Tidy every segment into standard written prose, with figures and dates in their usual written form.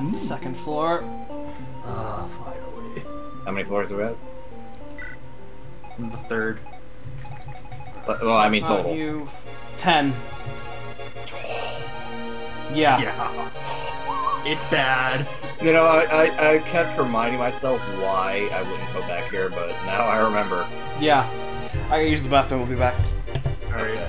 That's the second floor. Ah, finally. How many floors are we at? I'm the third. Well, I mean total. You've 10. Yeah. Yeah. It's bad. You know, I kept reminding myself why I wouldn't go back here, but now I remember. Yeah. I gotta use the bathroom, we'll be back. Alright.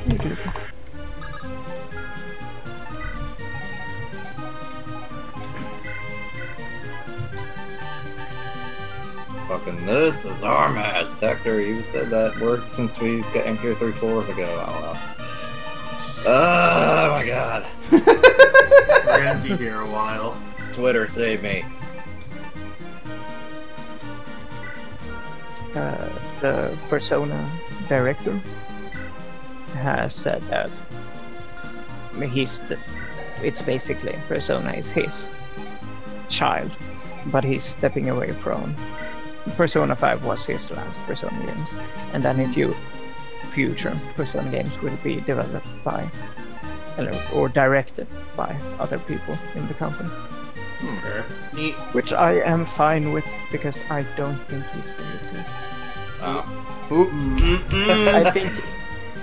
Fucking this is our mats. Hector, you said that word since we got in here 3 floors ago. I don't know. Oh my god. We're gonna be here a while. Twitter, save me. The Persona director has said that it's basically Persona is his child, but he's stepping away from Persona 5 was his last Persona games, and then a few future Persona games will be developed by or directed by other people in the company. Neat. Which I am fine with because I don't think he's very good.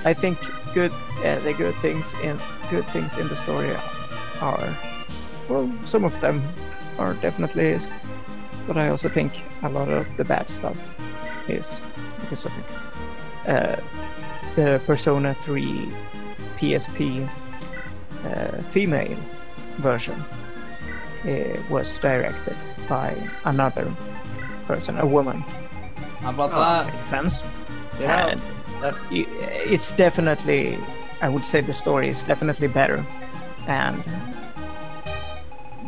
I think the good things in the story are, well, some of them are definitely his, but I also think a lot of the bad stuff is because of it. The Persona 3 PSP female version was directed by another person, a woman. How about that? Makes sense. Yeah. And it's definitely, I would say the story is definitely better, and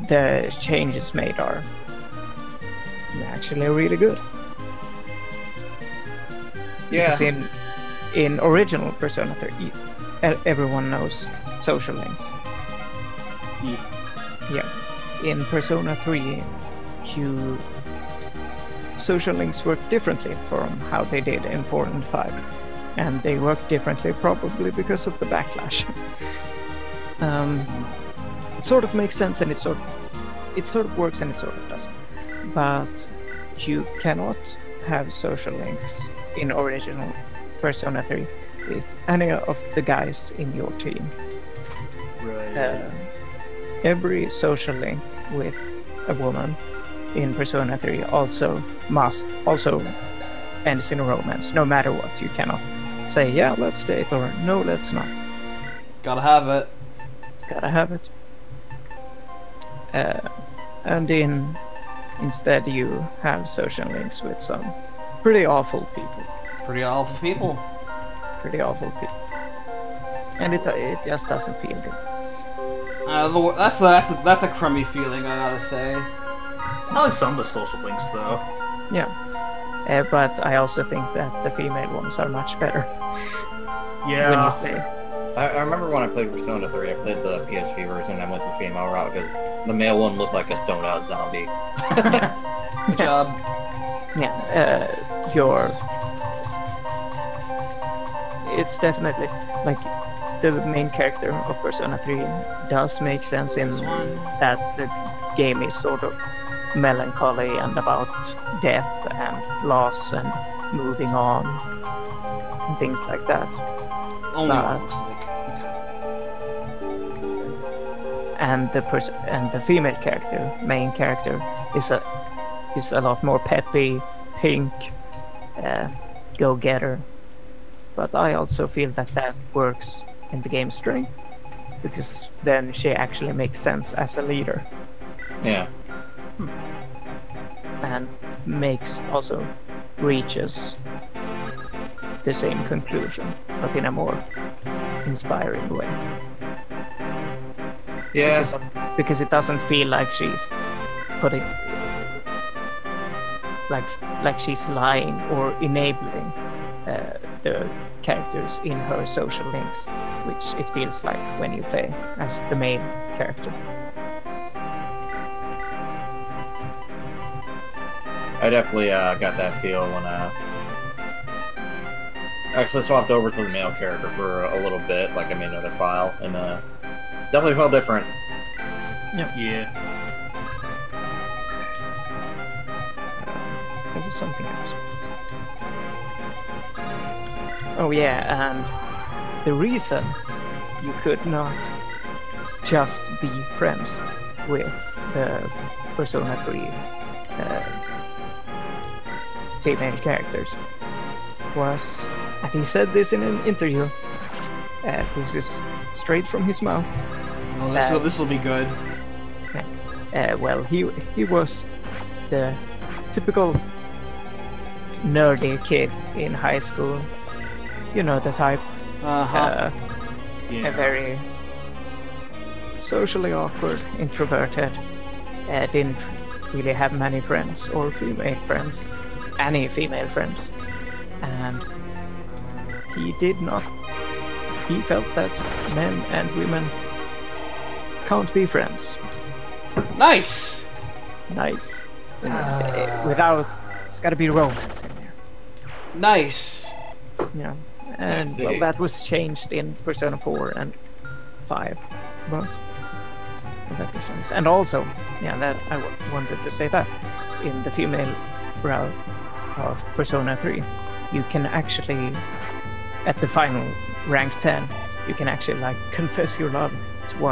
the changes made are actually really good. Yeah. Because in original Persona 3, everyone knows social links. Yeah. In Persona 3, social links work differently from how they did in 4 and 5. And they work differently probably because of the backlash. It sort of makes sense, and it sort of works, and it sort of doesn't. But you cannot have social links in original Persona 3 with any of the guys in your team. Right. Every social link with a woman in Persona 3 also ends in a romance, no matter what. You cannot say, yeah, let's date, or no, let's not. Gotta have it. Gotta have it. And instead you have social links with some pretty awful people. Pretty awful people. Pretty awful people. And it just doesn't feel good. That's a crummy feeling, I gotta say. I like some of the social links, though. Yeah. But I also think that the female ones are much better. Yeah. When you play. I remember when I played Persona 3, I played the PSP version, I went the female route because the male one looked like a stoned out zombie. Good job. Yeah, it's definitely, like, the main character of Persona 3 does make sense in that the game is sort of melancholy and about death and loss and moving on and things like that. Only But- looks like. and the female character, main character, is a lot more peppy, pink, go-getter. But I also feel that works in the game's strength, because then she actually makes sense as a leader, Yeah. and reaches the same conclusion, but in a more inspiring way. Yeah. Because it doesn't feel like she's putting, like she's lying or enabling the characters in her social links, which it feels like when you play as the main character. I definitely got that feel when I actually swapped over to the male character for a little bit, like I made another file, and definitely felt different. Yeah. something else. Oh yeah, and the reason you could not just be friends with the Persona 3 female characters was, and he said this in an interview, this is straight from his mouth. Well, this will be good. Well, he was the typical nerdy kid in high school. You know the type. Uh-huh. A very socially awkward, introverted, didn't really have many friends or female friends, any female friends, and he felt that men and women can't be friends. Nice! Nice. Without, it's gotta be romance in there. Nice! Yeah. And well, that was changed in Persona 4 and 5, but that was nice. And also, yeah, that I wanted to say that in the female route of Persona 3, you can actually, at the final rank 10, you can actually like confess your love to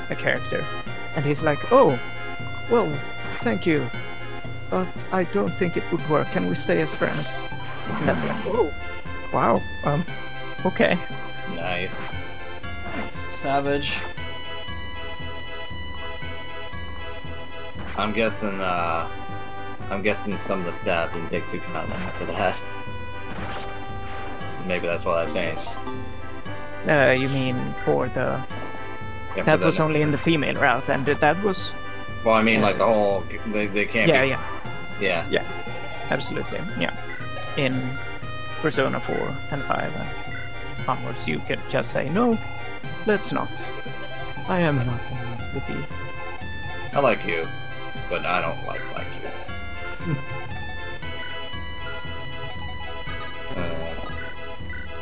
a character, and he's like, "Oh, well, thank you, but I don't think it would work. Can we stay as friends?" And that's like, "Oh, wow, okay." Nice. Savage. I'm guessing some of the staff didn't take too kindly after that. Maybe that's why that changed. You mean for the... Yeah, that was only in the female route, and that was... Well, I mean, like the whole... They can't be... Yeah, absolutely, yeah. In Persona 4 and 5 and onwards, you could just say, "No, let's not. I am not in love with you. I like you, but I don't like you."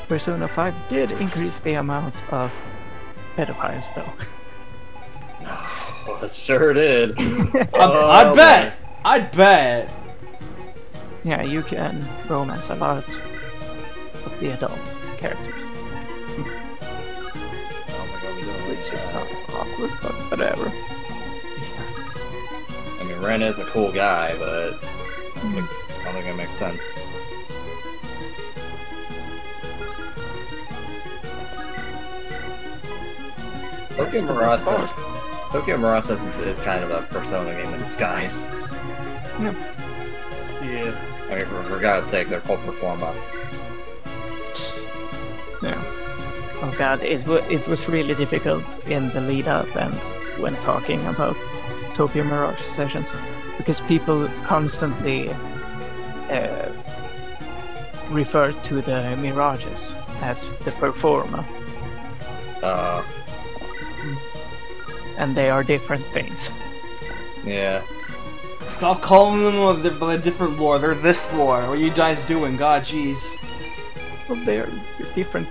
Persona 5 did increase the amount of pedophiles, though. Oh, it sure did. I bet! I bet! Yeah, you can romance a lot of the adult characters. Which is sort of awkward, but whatever. I mean, Ren is a cool guy, but I don't think it makes sense. Tokyo Mirage is kind of a Persona game in disguise. Yeah. Yeah. I mean, for God's sake, they're called Performa. Yeah. Oh god, it was really difficult in the lead up and when talking about Tokyo Mirage sessions, because people constantly refer to the Mirages as the Performa. And they are different things. Yeah. Stop calling them by a different lore. They're this lore. What are you guys doing? God, jeez. Well, they're different.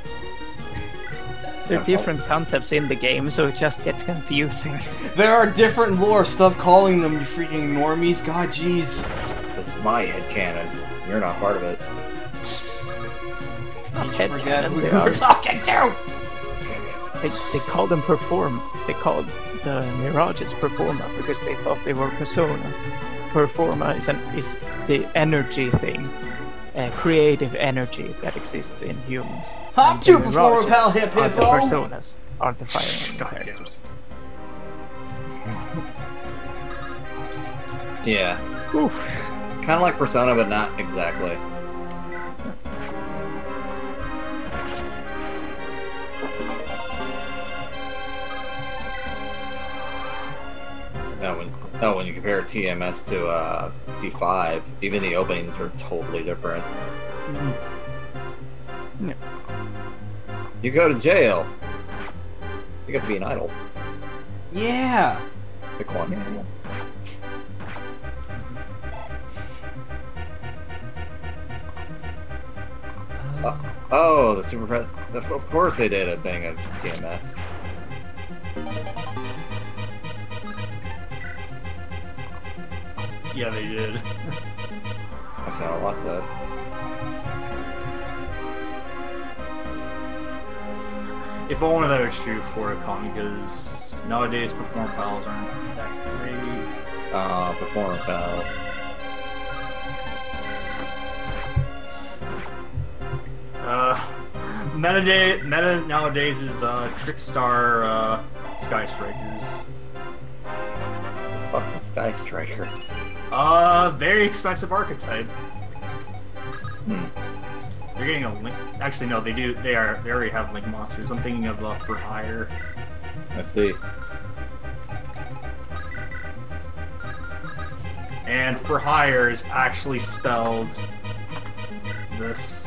They're different concepts in the game, so it just gets confusing. There are different lore. Stop calling them, you freaking normies. God, jeez. This is my headcanon. You're not part of it. Not Forget headcanon, who they we're are. talking to! They call them They called the Mirages Performa because they thought they were personas. Performa is the energy thing, creative energy that exists in humans. Hop to Performa, pal, hip are hip the personas, are the firing characters. Yeah. Oof. Kind of like Persona, but not exactly. When you compare TMS to P5, even the openings are totally different. Yeah. You go to jail. You get to be an idol. Yeah. Pick one. Yeah. Oh, the Super Press. Of course they did a thing of TMS. Yeah, they did. Actually, I'll watch that. If only that was true for a con, because nowadays perform files aren't that great. Performer pals. Meta nowadays is Trickstar Sky Strikers. What the fuck's a Sky Striker? Very expensive archetype. Hmm. They're getting a link. Actually, no, they do. They already have link monsters. I'm thinking of For Hire. Let's see. And For Hire is actually spelled this.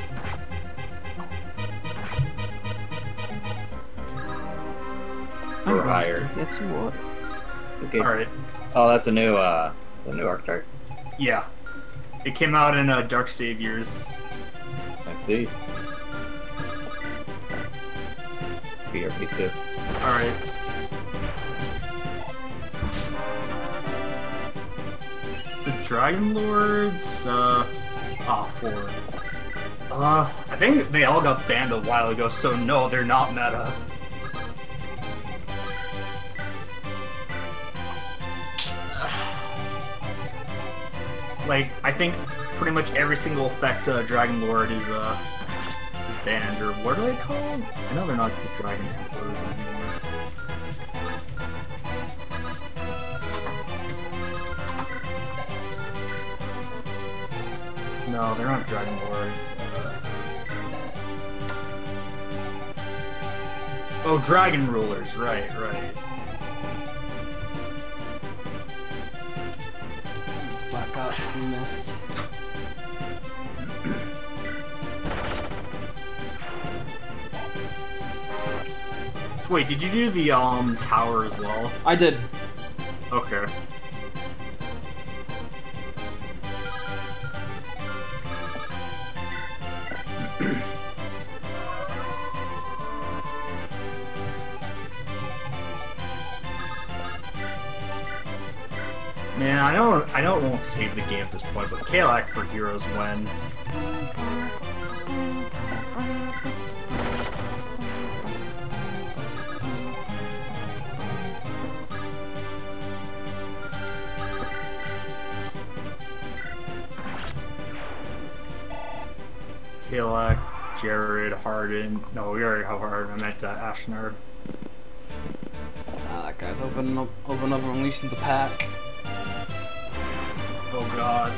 For Hire. Get some water. Okay. All right. Oh, that's a new archetype. Yeah. It came out in Dark Saviors. I see. PRP2. Alright. The Dragon Lords, 4. I think they all got banned a while ago, so no, they're not meta. Like, I think pretty much every single effect Dragon Lord is banned, or what are they called? I know they're not the Dragon Emperors anymore. No, they're not Dragon Lords. Oh, Dragon Rulers, right. Black Ops and this. So wait, did you do the tower as well? I did. Okay. Man, I don't won't save the game at this point, but Kalak for Heroes when. Kalak, Jared, Harden. No, we already have Harden. I meant Ashnard. Ah, that guy's opening up and releasing the pack. Oh god.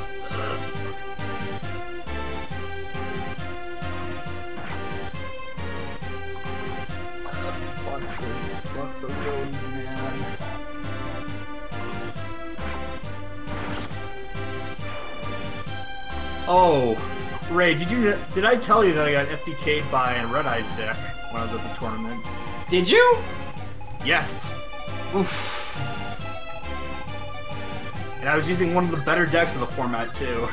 Fuck the roads, man. Oh, Ray, did I tell you that I got FDK'd by a Red Eyes deck when I was at the tournament? Did you? Yes. Oof. And I was using one of the better decks of the format too.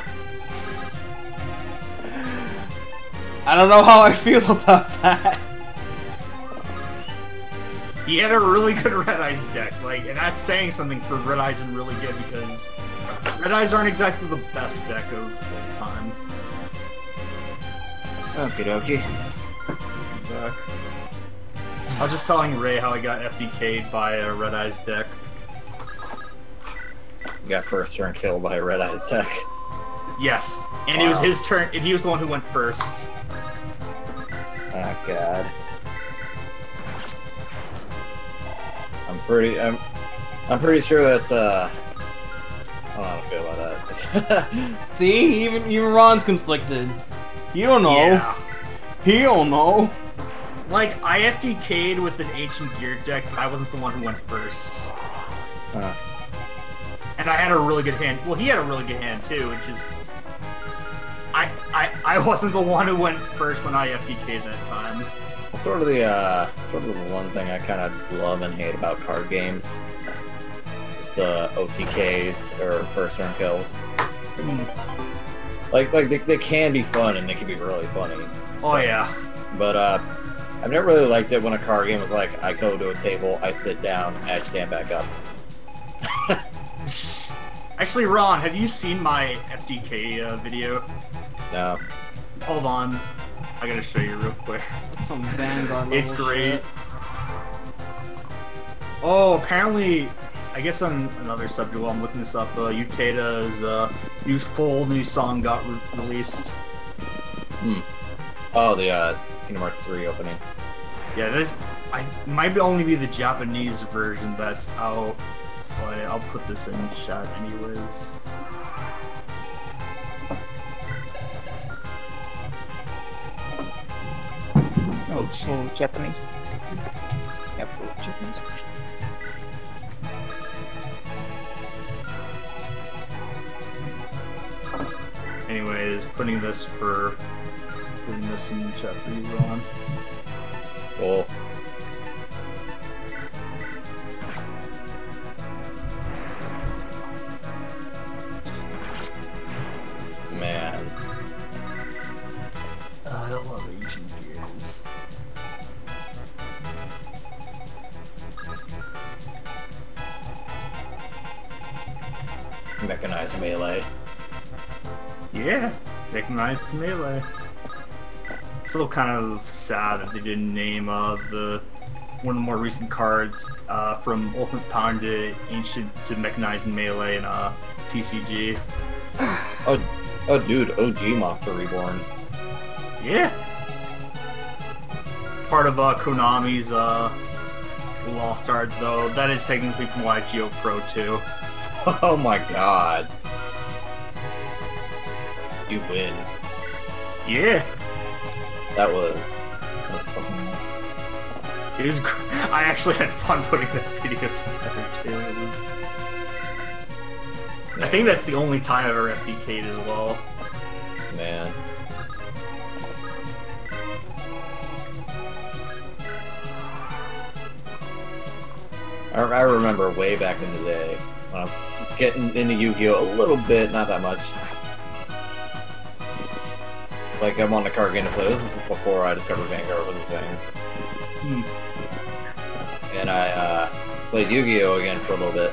I don't know how I feel about that. He had a really good Red Eyes deck, and that's saying something for Red Eyes and really good because Red Eyes aren't exactly the best deck of all time. Okie dokie. I was just telling Ray how I got FDK'd by a Red Eyes deck. You got first turn killed by a Red Eyes deck. Yes, and Wow. It was his turn, and he was the one who went first. Oh god. I'm pretty sure that's I don't know how to feel about that. See, even Ron's conflicted. You don't know. Yeah. He don't know. Like, I FDK'd with an Ancient Gear deck, but I wasn't the one who went first. And I had a really good hand. Well, he had a really good hand too, which is... I wasn't the one who went first when I FDK'd that time. It's sort of the one thing I kind of love and hate about card games. Just the OTKs, or first turn kills. Like they can be fun and they can be really funny. Oh yeah. But I've never really liked it when a card game was like, I go to a table, I sit down, I stand back up. Actually, Ron, have you seen my FDK video? No. Hold on. I gotta show you real quick. That's some Vanguard level It's great. shit. Oh, apparently, I guess on another subject while I'm looking this up, Uteda's new song got released. Oh, the Kingdom Hearts 3 opening. Yeah, this might only be the Japanese version that's out. But I'll put this in chat anyways. Oh, Full Jesus. Japanese. Yeah, full Japanese version. Anyways, putting this in chat for you, Ron. Cool. Man. I love Asian gears. Mechanized melee. Yeah, recognized melee. Still kind of sad that they didn't name one of the more recent cards from Ultimate Pound to Ancient to Mechanized Melee and TCG. Oh, dude, OG Monster Reborn. Yeah. Part of Konami's Lost Art, though. That is technically from YGO Pro 2. Oh my god. You win. Yeah. That was something else. It was. I actually had fun putting that video together too. It was. I think that's the only time I've ever FDK'd as well. Man. I remember way back in the day when I was getting into Yu-Gi-Oh! A little bit, not that much. Like, I wanted a card game to play. This is before I discovered Vanguard was a thing. And I played Yu-Gi-Oh! Again for a little bit.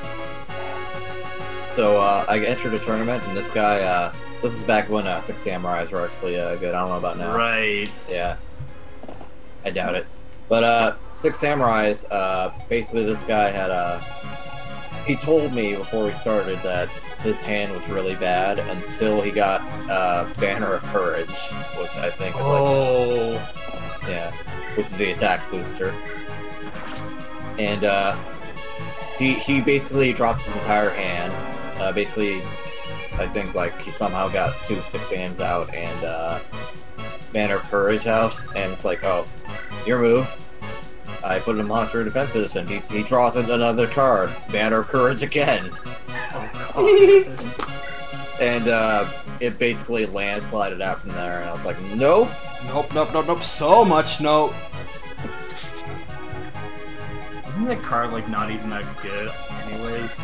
So I entered a tournament, and this guy, this is back when Six Samurais were actually good. I don't know about now. Right. Yeah. I doubt it. But Six Samurais, basically this guy had he told me before we started that his hand was really bad until he got Banner of Courage, which I think is like, yeah, which is the attack booster. And he basically dropped his entire hand. Basically, I think like he somehow got 2 6 hands out and Banner of Courage out, and it's like, oh, your move. I put him on through defense position. He draws another card. Banner of Courage again. And it basically landslided out from there, and I was like, nope. Nope. So much nope. Isn't that card like not even that good, anyways?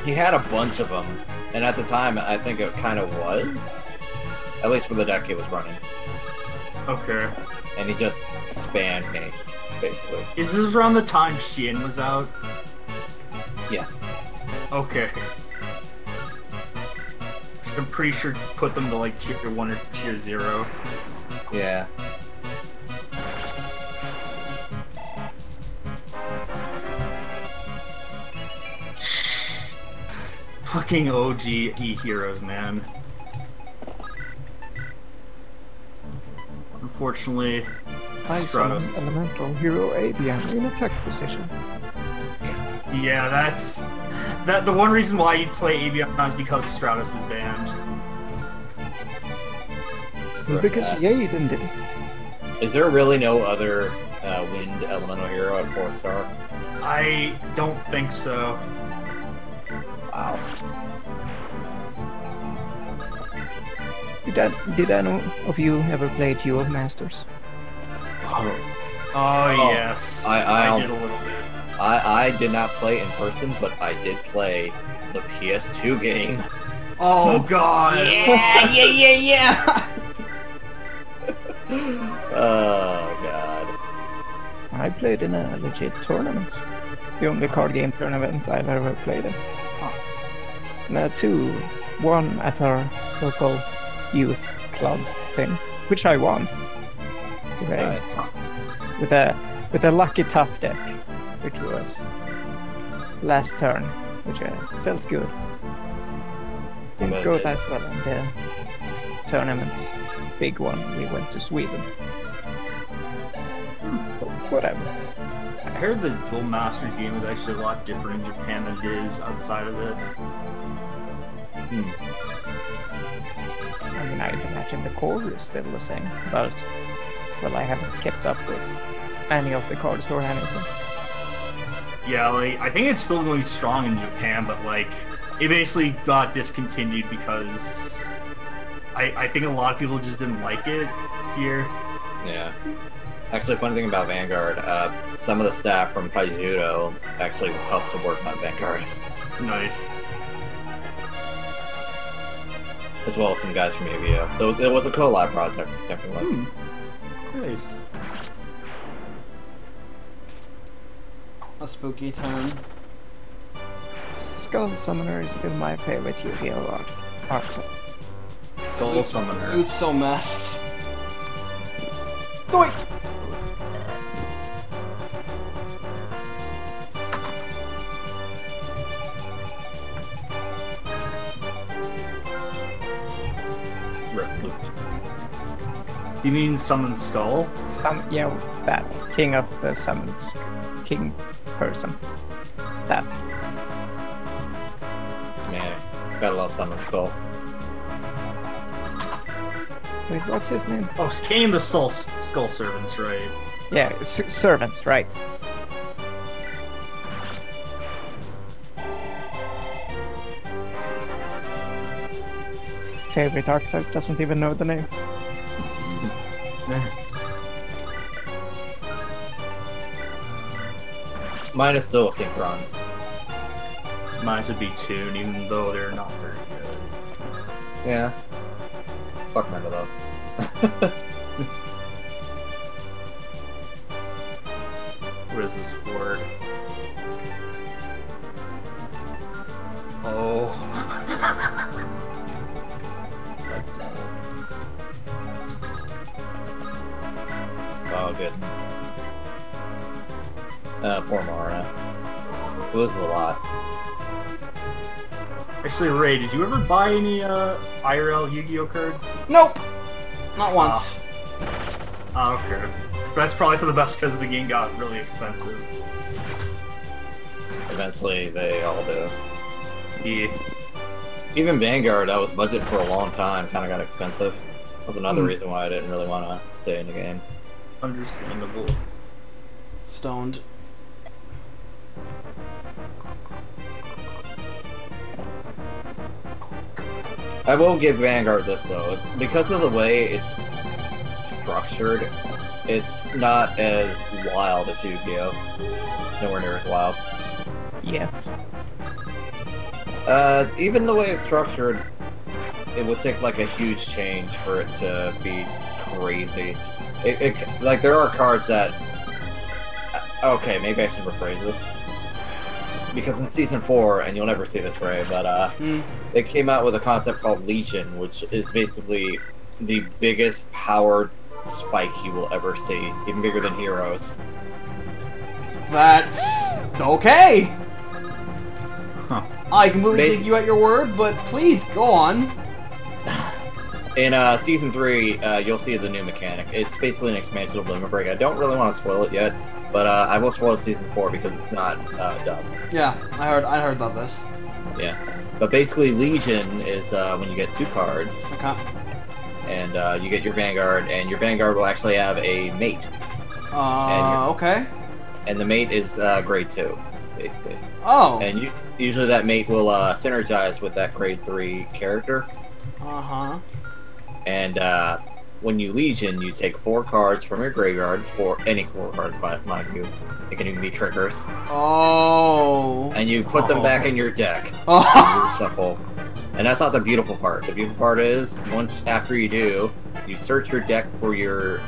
He had a bunch of them, and at the time, I think it kind of was. At least for the deck he was running. Okay. And he just spammed me, basically. Is this around the time Shin was out? Yes. Okay. I'm pretty sure put them to like tier 1 or tier 0. Yeah. Fucking OG E-Heroes, man. Unfortunately, I summon Stratos. elemental hero Avian in attack position. Yeah, that's the one reason why you'd play Avion is because Stratos is banned. Because Yaden did it. Is there really no other wind elemental hero at 4-star? I don't think so. Wow. Did any of you ever play Duel of Masters? Oh yes, I did a little bit. I did not play in person, but I did play the PS2 game. Oh god! Yeah. Oh god. I played in a legit tournament. The only card game tournament I've ever played in. two. One at our local youth club thing, which I won. Right. With a lucky top deck, which was last turn, which felt good. Didn't go that well in the tournament. Big one. We went to Sweden. Whatever. I heard the Duel Masters game is actually a lot different in Japan than it is outside of it. I mean, I'd imagine the core is still the same, but well, I haven't kept up with any of the cards or anything. Yeah, like I think it's still really strong in Japan, but like it basically got discontinued because I think a lot of people just didn't like it here. Yeah. Actually, funny thing about Vanguard, some of the staff from Kaijudo actually helped to work on Vanguard. Nice. As well as some guys from AVO. So it was a collab project, technically. Nice. A spooky turn. Skull Summoner is still my favorite Yu-Gi-Oh art. Skull Summoner. It's so messed. Doink! Do you mean Summon Skull? Yeah, that. King of the Summon King person. That. Man, gotta love Summon Skull. Wait, what's his name? Oh, Kane the Skull Servants, right? Yeah, Servant, right. Favorite archetype doesn't even know the name. Mine is still Synchrons. Mine would be Toon, even though they're not very good. Yeah. Fuck Meta though. What is this word? Oh. Oh goodness. Poor Mara. She loses a lot. Actually, Ray, did you ever buy any IRL Yu-Gi-Oh cards? Nope! Not once. Oh, okay. That's probably for the best because the game got really expensive. Eventually, they all do. Yeah. Even Vanguard, that was budget for a long time, kind of got expensive. That was another reason why I didn't really want to stay in the game. Understandable. Stoned. I will give Vanguard this though. It's because of the way it's structured, it's not as wild as Yu-Gi-Oh. Nowhere near as wild. Yet. Even the way it's structured, it would take like a huge change for it to be crazy. Like there are cards that. Okay, maybe I should rephrase this. Because in Season 4, and you'll never see this, Ray, but they came out with a concept called Legion, which is basically the biggest powered spike you will ever see, even bigger than Heroes. That's okay. Huh. I completely take you at your word, but please go on. In Season 3, you'll see the new mechanic. It's basically an expansion of Limit Break. I don't really want to spoil it yet, but I will spoil Season 4 because it's not done. Yeah, I heard about this. Yeah. But basically, Legion is when you get 2 cards, Okay. and you get your Vanguard, and your Vanguard will actually have a mate. Okay. And the mate is grade 2, basically. Oh. And usually that mate will synergize with that grade 3 character. Uh-huh. And when you Legion, you take 4 cards from your graveyard, for any 4 cards, mind you. It can even be triggers. Oh. And you put them back in your deck. Oh. And you shuffle. And that's not the beautiful part. The beautiful part is, once after you do, you search your deck for your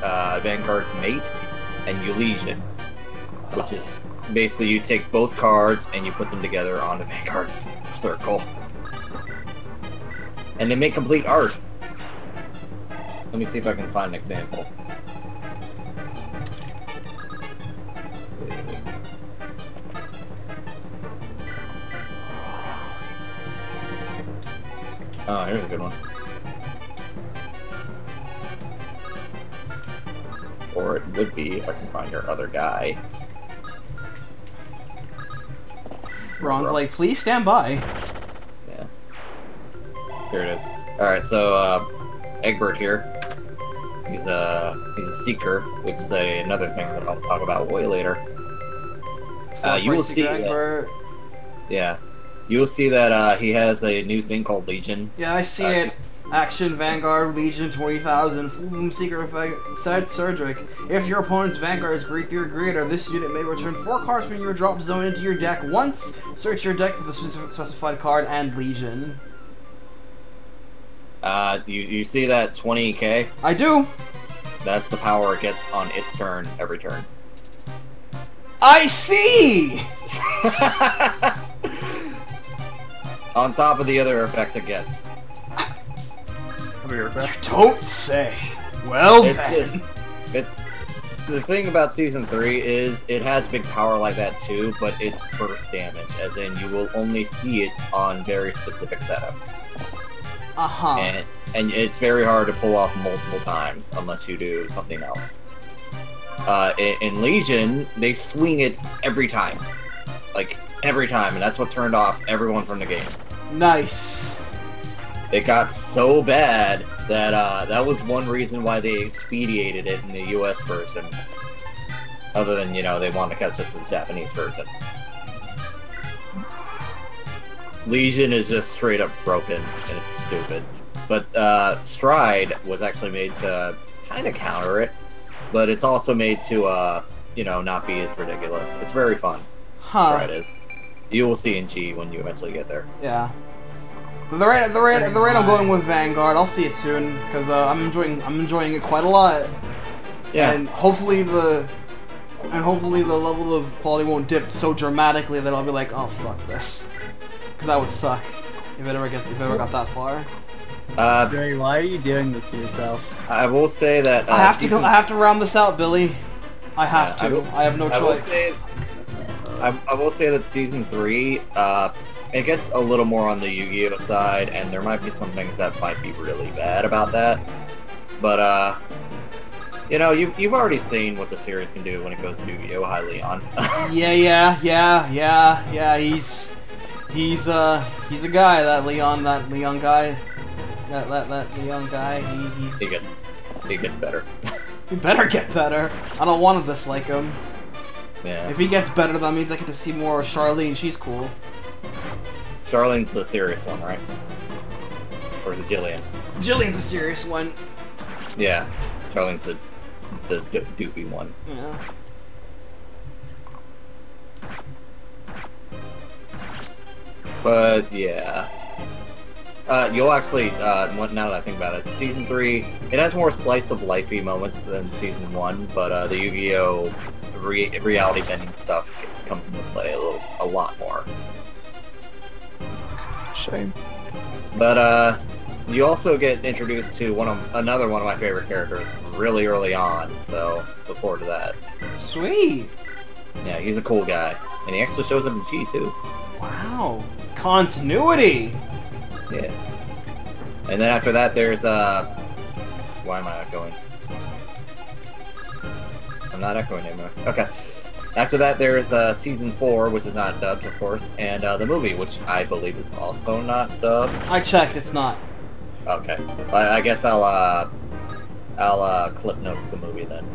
Vanguard's mate, and you Legion. Which is basically you take both cards and you put them together on the Vanguard's circle. And they make complete art. Let me see if I can find an example. Oh, here's a good one. Or it would be if I can find your other guy. Ron's like, please stand by. Yeah. Here it is. Alright, so, Egbert here. He's a seeker, which is another thing that I'll talk about way later. You will see that, yeah. You will see that he has a new thing called Legion. Yeah, I see it. Action, Vanguard, Legion, 20,000, Full Bloom Seeker Effect, Cedric. If your opponent's Vanguard is Great 3 or greater, this unit may return 4 cards from your drop zone into your deck once. Search your deck for the specified card and Legion. You see that 20k? I do! That's the power it gets on its turn, every turn. I see! On top of the other effects it gets. You don't say. Well then. It's the thing about Season 3 is it has big power like that too, but it's burst damage, as in you will only see it on very specific setups. Uh-huh. And it's very hard to pull off multiple times unless you do something else. In Legion, they swing it every time. Like, every time, and that's what turned off everyone from the game. Nice. It got so bad that that was one reason why they expedited it in the US version. Other than, you know, they wanted to catch up to the Japanese version. Legion is just straight up broken, and it's stupid. But Stride was actually made to kind of counter it, but it's also made to, you know, not be as ridiculous. It's very fun. Huh. Stride is. You will see in G when you eventually get there. Yeah. The rate I'm going with Vanguard, I'll see it soon because I'm enjoying it quite a lot. Yeah. And hopefully the level of quality won't dip so dramatically that I'll be like, oh fuck this, because that would suck if it ever got that far. Jerry, why are you doing this to yourself? I will say that I have to round this out, Billy. I have to. I have no choice. I will say that Season 3, it gets a little more on the Yu-Gi-Oh side, and there might be some things that might be really bad about that. But, you know, you've already seen what the series can do when it goes to Yu-Gi-Oh! Hi, Leon. Yeah. He's a guy, that Leon guy. That Leon guy, He gets better. He better get better. I don't want to dislike him. Yeah. If he gets better, that means I get to see more of Charlene. She's cool. Charlene's the serious one, right? Or is it Jillian? Jillian's a serious one. Yeah. Charlene's the doopy one. Yeah. But, yeah. You'll actually, now that I think about it, Season 3, it has more slice-of-lifey moments than Season 1, but the Yu-Gi-Oh! Reality-bending stuff comes into play a lot more. Shame. But, you also get introduced to another one of my favorite characters really early on, so look forward to that. Sweet! Yeah, he's a cool guy. And he actually shows up in G, too. Wow. Continuity! Yeah. And then after that, there's, why am I echoing? I'm not echoing anymore. Okay. After that, there's, Season 4, which is not dubbed, of course, and, the movie, which I believe is also not dubbed. I checked, it's not. Okay. I guess I'll clip notes the movie then.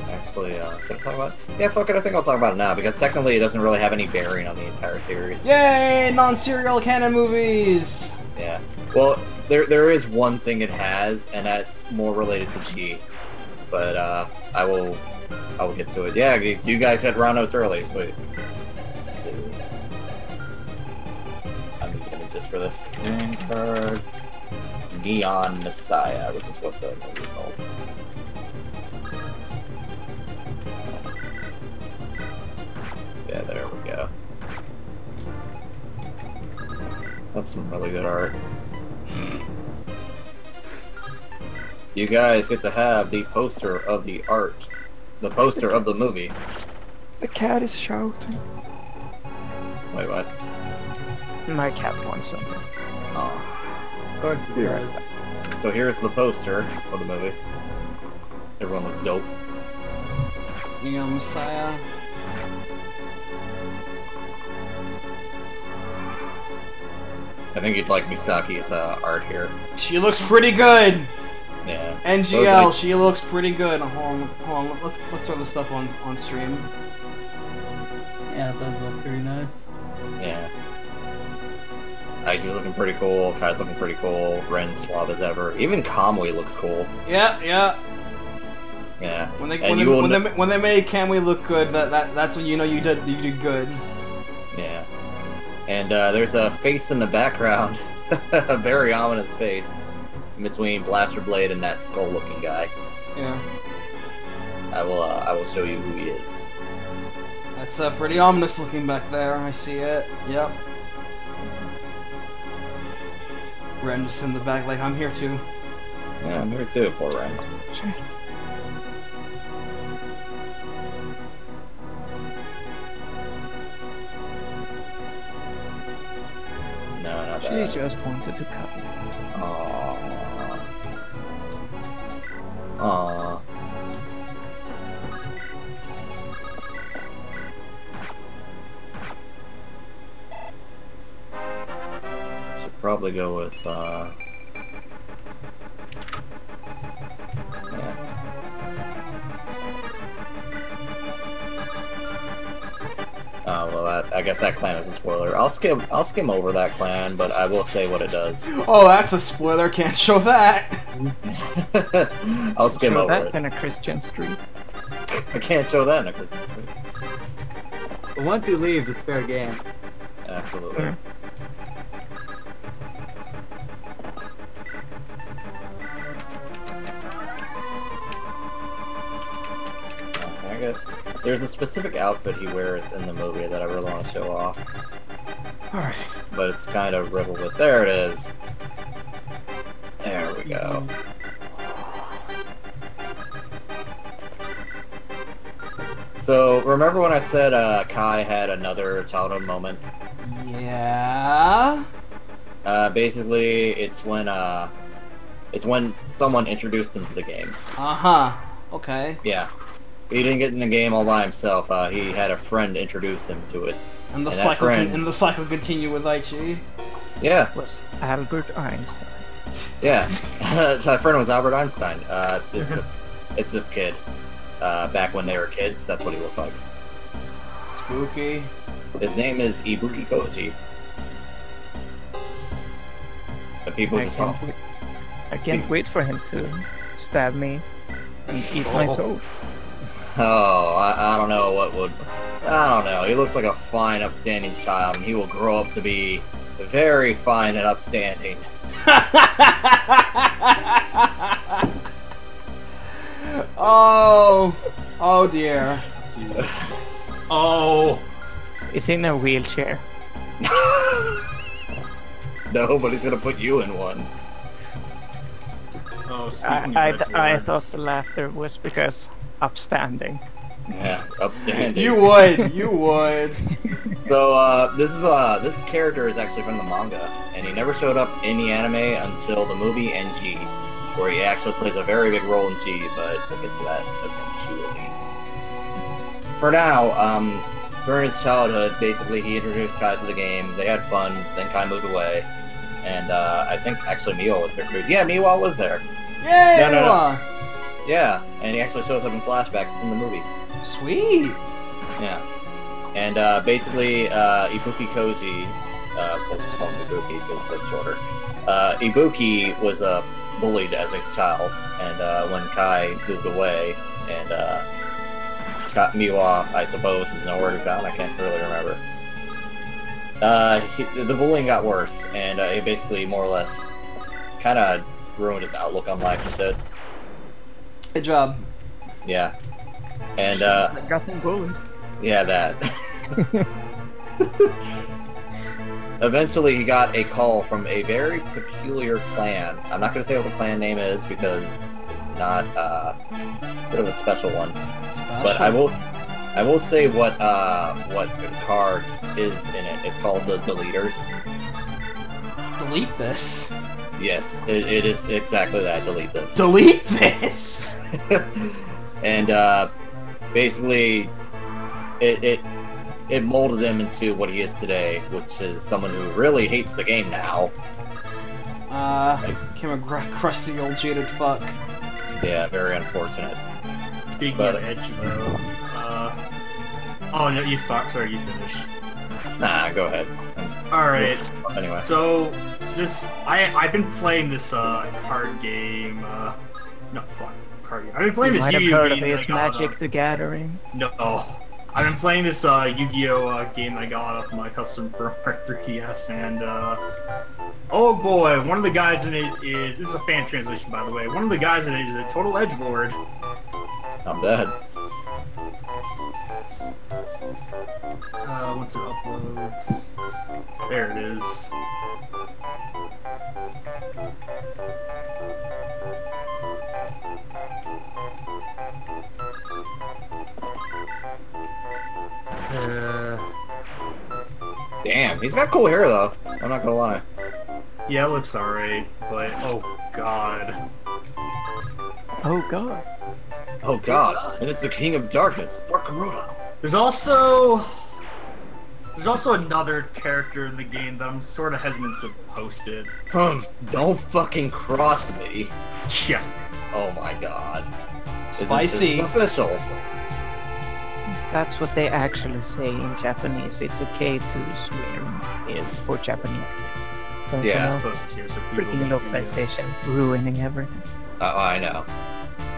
Actually, should I talk about it? Yeah, fuck it, I think I'll talk about it now, because technically it doesn't really have any bearing on the entire series. Yay! Non-serial canon movies! Yeah. Well, there is one thing it has, and that's more related to G. But, I will get to it. Yeah, you guys had raw notes early, so let's see. I'm gonna get images for this. Vanguard Neon Messiah, which is what the movie's called. Yeah, there we go. That's some really good art. You guys get to have the poster of the art. The poster of the movie. The cat is shouting. Wait, what? My cat wants something. Oh. Of course it does. So here's the poster for the movie. Everyone looks dope. Neon Messiah. I think you'd like Misaki's art here. She looks pretty good. Yeah. NGL, she looks pretty good. Hold on. Let's throw this up on stream. Yeah, it does look pretty nice. Yeah. Aiki's looking pretty cool. Kai's looking pretty cool. Ren suave as ever. Even Kamui looks cool. Yeah. Yeah. When they made Kamui look good, that's when you know you did good. Yeah. And there's a face in the background, a very ominous face, in between Blaster Blade and that skull-looking guy. Yeah. I will show you who he is. That's pretty ominous looking back there. I see it. Yep. Ren just in the back, like I'm here too. Yeah, I'm here too. Poor Ren. Sure. No, not She that. just wanted to cuddle. Aww. Aww. Should probably go with, yeah. Oh, well, I guess that clan is a spoiler. I'll skim over that clan, but I will say what it does. Oh, that's a spoiler. Can't show that. I'll skim Show over that it. in a Christian street. I can't show that in a Christmas movie. But once he leaves, it's fair game. Absolutely. Mm. There's a specific outfit he wears in the movie that I really want to show off. Alright. But it's kind of riddled with. There it is. There we go. So, remember when I said Kai had another childhood moment? Yeah. Basically, it's when someone introduced him to the game. Uh-huh. Okay. Yeah. He didn't get in the game all by himself. He had a friend introduce him to it. And the that cycle friend- and the cycle continue with Aichi. Yeah, Was Albert Einstein. yeah. My friend was Albert Einstein. It's this kid. Back when they were kids, that's what he looked like. Spooky. His name is Ibuki Koji. But people just call him. I can't wait for him to stab me and eat my soul. Oh, I don't know what would... I don't know. He looks like a fine, upstanding child, and he will grow up to be very fine and upstanding. Oh dear. Oh. Is he in a wheelchair? No, but he's gonna put you in one. Oh, speaking I of which, thought Lords. the laughter was because upstanding. Yeah, upstanding. You would. You would. So, this character is actually from the manga, and he never showed up in the anime until the movie NG, where he actually plays a very big role in G, but we'll get to that eventually. For now, during his childhood, basically, he introduced Kai to the game, they had fun, then Kai moved away, and, I think actually Miwa was there too. Yeah, Miwa was there. Yay! No. Yeah, and he actually shows up in flashbacks in the movie. Sweet. Yeah. And basically, Ibuki Koji, we'll just call him Ibuki because that's shorter. Ibuki was bullied as a child, and when Kai moved away, and Miwa, I suppose, is nowhere to be found. I can't really remember. The bullying got worse, and it basically more or less kind of ruined his outlook on life and shit. Good job. Yeah. And I got him bullied. yeah, that. eventually he got a call from a very peculiar clan. I'm not going to say what the clan name is because it's not, it's a bit of a special one. Special. But I will say what the card is in it. It's called the Deleters. Delete this. Yes, it is exactly that. Delete this. Delete this! And basically, it molded him into what he is today, which is someone who really hates the game now. Became a crusty old jaded fuck. Yeah, very unfortunate. Speaking But- of edge, though, oh no, you fuck. Sorry, you finish. Nah, go ahead. All right. Anyway. So I've been playing this card game. No, fuck, card game. I've been playing You this might have Yu-Gi-Oh heard of game. it, that I got Magic the Gathering. No, I've been playing this Yu-Gi-Oh game I got off my custom firmware 3DS, and oh boy, one of the guys in it is, this is a fan translation by the way, one of the guys in it is a total edgelord. I'm dead. Once it uploads, there it is. Damn, he's got cool hair though. I'm not gonna lie. Yeah, it looks alright, but oh god. Oh god. Oh god, and it's the King of Darkness, Dark Garuda. There's also another character in the game that I'm sort of hesitant to post it. Don't fucking cross me. Yeah. Oh my god. Spicy. It's official. That's what they actually say in Japanese. It's okay to swear for Japanese kids. Don't Yeah. you know? Post it here so people Freaking can localization, ruining everything. I know.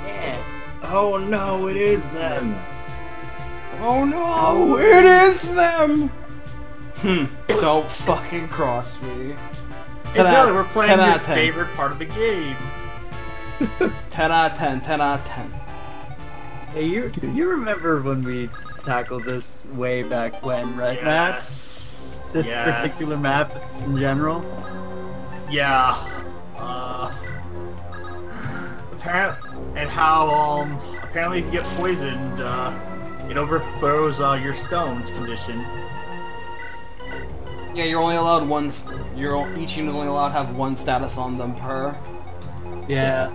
Yeah. Oh no, it is them. Oh no, it is them! Don't fucking cross me. Hey, Billy, we're playing 10 your out of 10. favorite part of the game. 10 out of 10, 10 out of 10. Hey, you remember when we tackled this way back when, right, Matt? Yes. This Yes. particular map in general? Yeah. And how apparently if you get poisoned, it overthrows your stones condition. Yeah, you're only allowed one. Each unit is only allowed to have one status on them per. Yeah.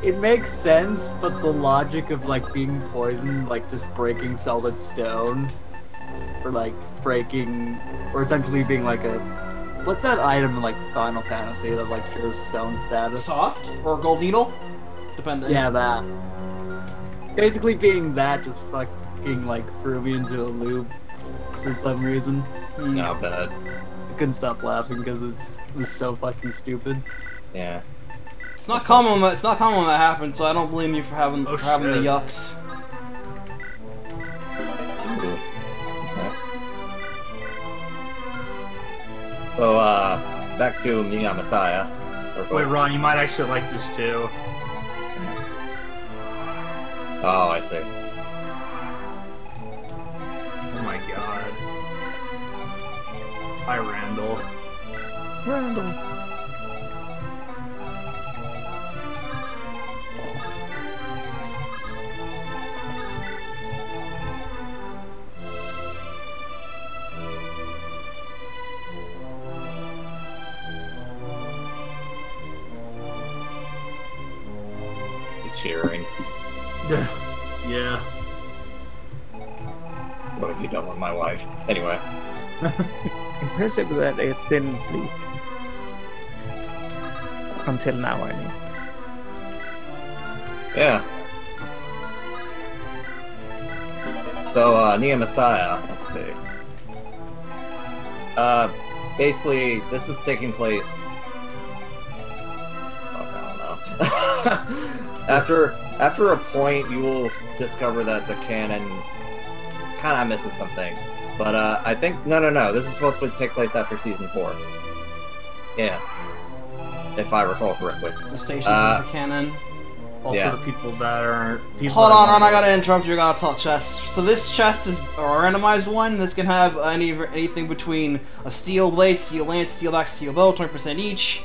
It makes sense, but the logic of like being poisoned, like just breaking solid stone, or like breaking, or essentially being like a, what's that item in like Final Fantasy that like cures stone status? Soft or gold needle, depending. Yeah, that. Basically being that just fucking like threw me into a loop for some reason. Not bad. I couldn't stop laughing because it was so fucking stupid. Yeah. It's not common. It's not common when that happens, so I don't blame you for having Oh, the shit. yucks. Ooh. That's nice. So, back to Nia Messiah. Wait, Ron, you might actually like this too. Oh, I see. Oh my god. Hi, Randall. Random. Cheering. Yeah. What have you done with my wife? Anyway. Impressive that it didn't leak. Until now, I mean. Yeah. So, Nia Messiah, let's see. Basically, this is taking place... I don't know. After a point, you will discover that the canon kind of misses some things. But, I think... No. This is supposed to take place after Season 4. Yeah. If I recall correctly. The stations of the cannon. Also, Yeah. the people that are. Hold on, I gotta interrupt you. I gotta talk chest. So this chest is a randomized one. This can have anything between a steel blade, steel lance, steel axe, steel bow, 20% each,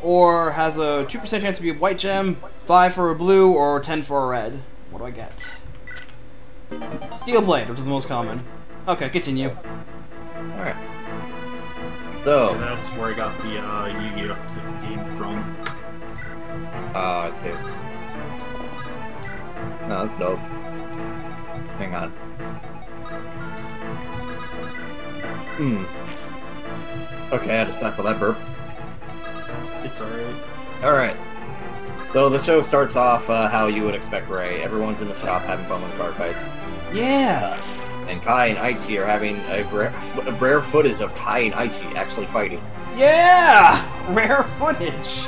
or has a 2% chance to be a white gem, 5 for a blue, or 10 for a red. What do I get? Steel blade, which is the most common. Okay, continue. All right. So. Yeah, that's where I got the Yu-Gi-Oh game from. Oh, I see. No, that's dope. Hang on. Okay, I had to sample that burp. It's alright. Alright. So the show starts off how you would expect Ray. Everyone's in the shop having fun with card fights. Yeah! And Kai and Aichi are having a rare footage of Kai and Aichi actually fighting. Yeah! Rare footage!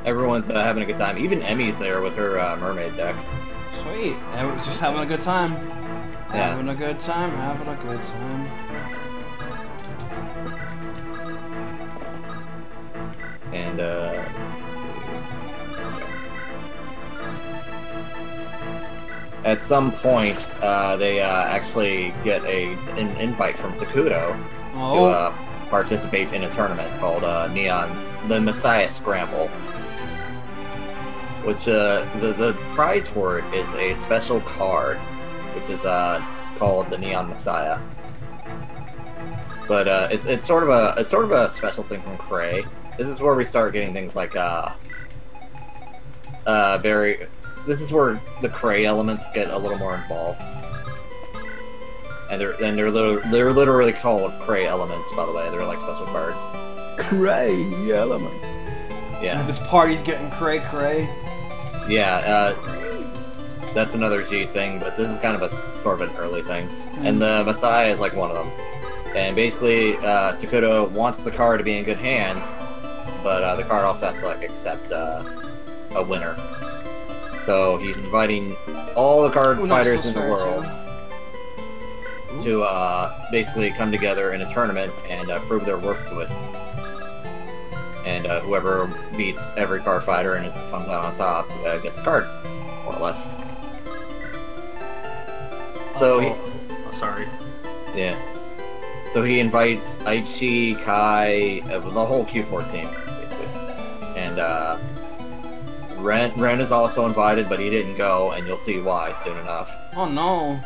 Everyone's having a good time. Even Emmy's there with her mermaid deck. Sweet. Everyone's just having a good time. Yeah. Having a good time, having a good time. And, let's see. Okay. At some point, they actually get an invite from Takudo to participate in a tournament called the Messiah Scramble. Which, the prize for it is a special card, which is, called the Neon Messiah. But, it's sort of a special thing from Cray. This is where we start getting things like, this is where the Cray elements get a little more involved. And they're literally called Cray elements, by the way. They're like special cards. Cray elements. Yeah. This party's getting cray-cray. Yeah, that's another G thing, but this is kind of a sort of an early thing. And the Messiah is like one of them. And basically, Takudo wants the card to be in good hands, but the card also has to like accept a winner. So he's inviting all the card fighters in the world to basically come together in a tournament and prove their worth to it. And whoever beats every card fighter and it comes out on top gets a card, more or less. So sorry. Yeah. So he invites Aichi, Kai, the whole Q4 team, basically. And Ren is also invited, but he didn't go, and you'll see why soon enough. Oh no.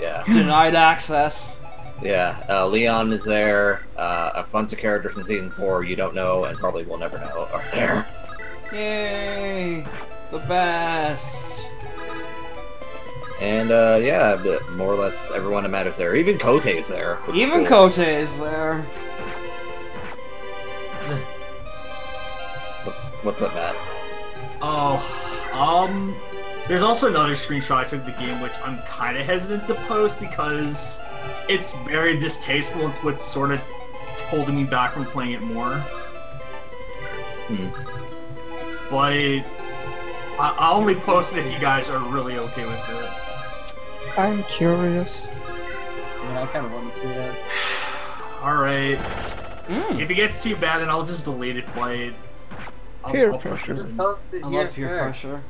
Yeah. Denied access. Yeah, Leon is there, a bunch of characters from Season 4 you don't know and probably will never know are there. Yay! The best! And, yeah, more or less everyone that matters there. Even Kotei's there. Even Kotei is there. What's up, Matt? There's also another screenshot I took of the game which I'm kind of hesitant to post because it's very distasteful. It's what's sort of holding me back from playing it more. But I'll only post it if you guys are really okay with it. I'm curious. Yeah, I kind of want to see it. Alright. If it gets too bad, then I'll just delete it, but Peer I'll pressure. post it. I love peer pressure.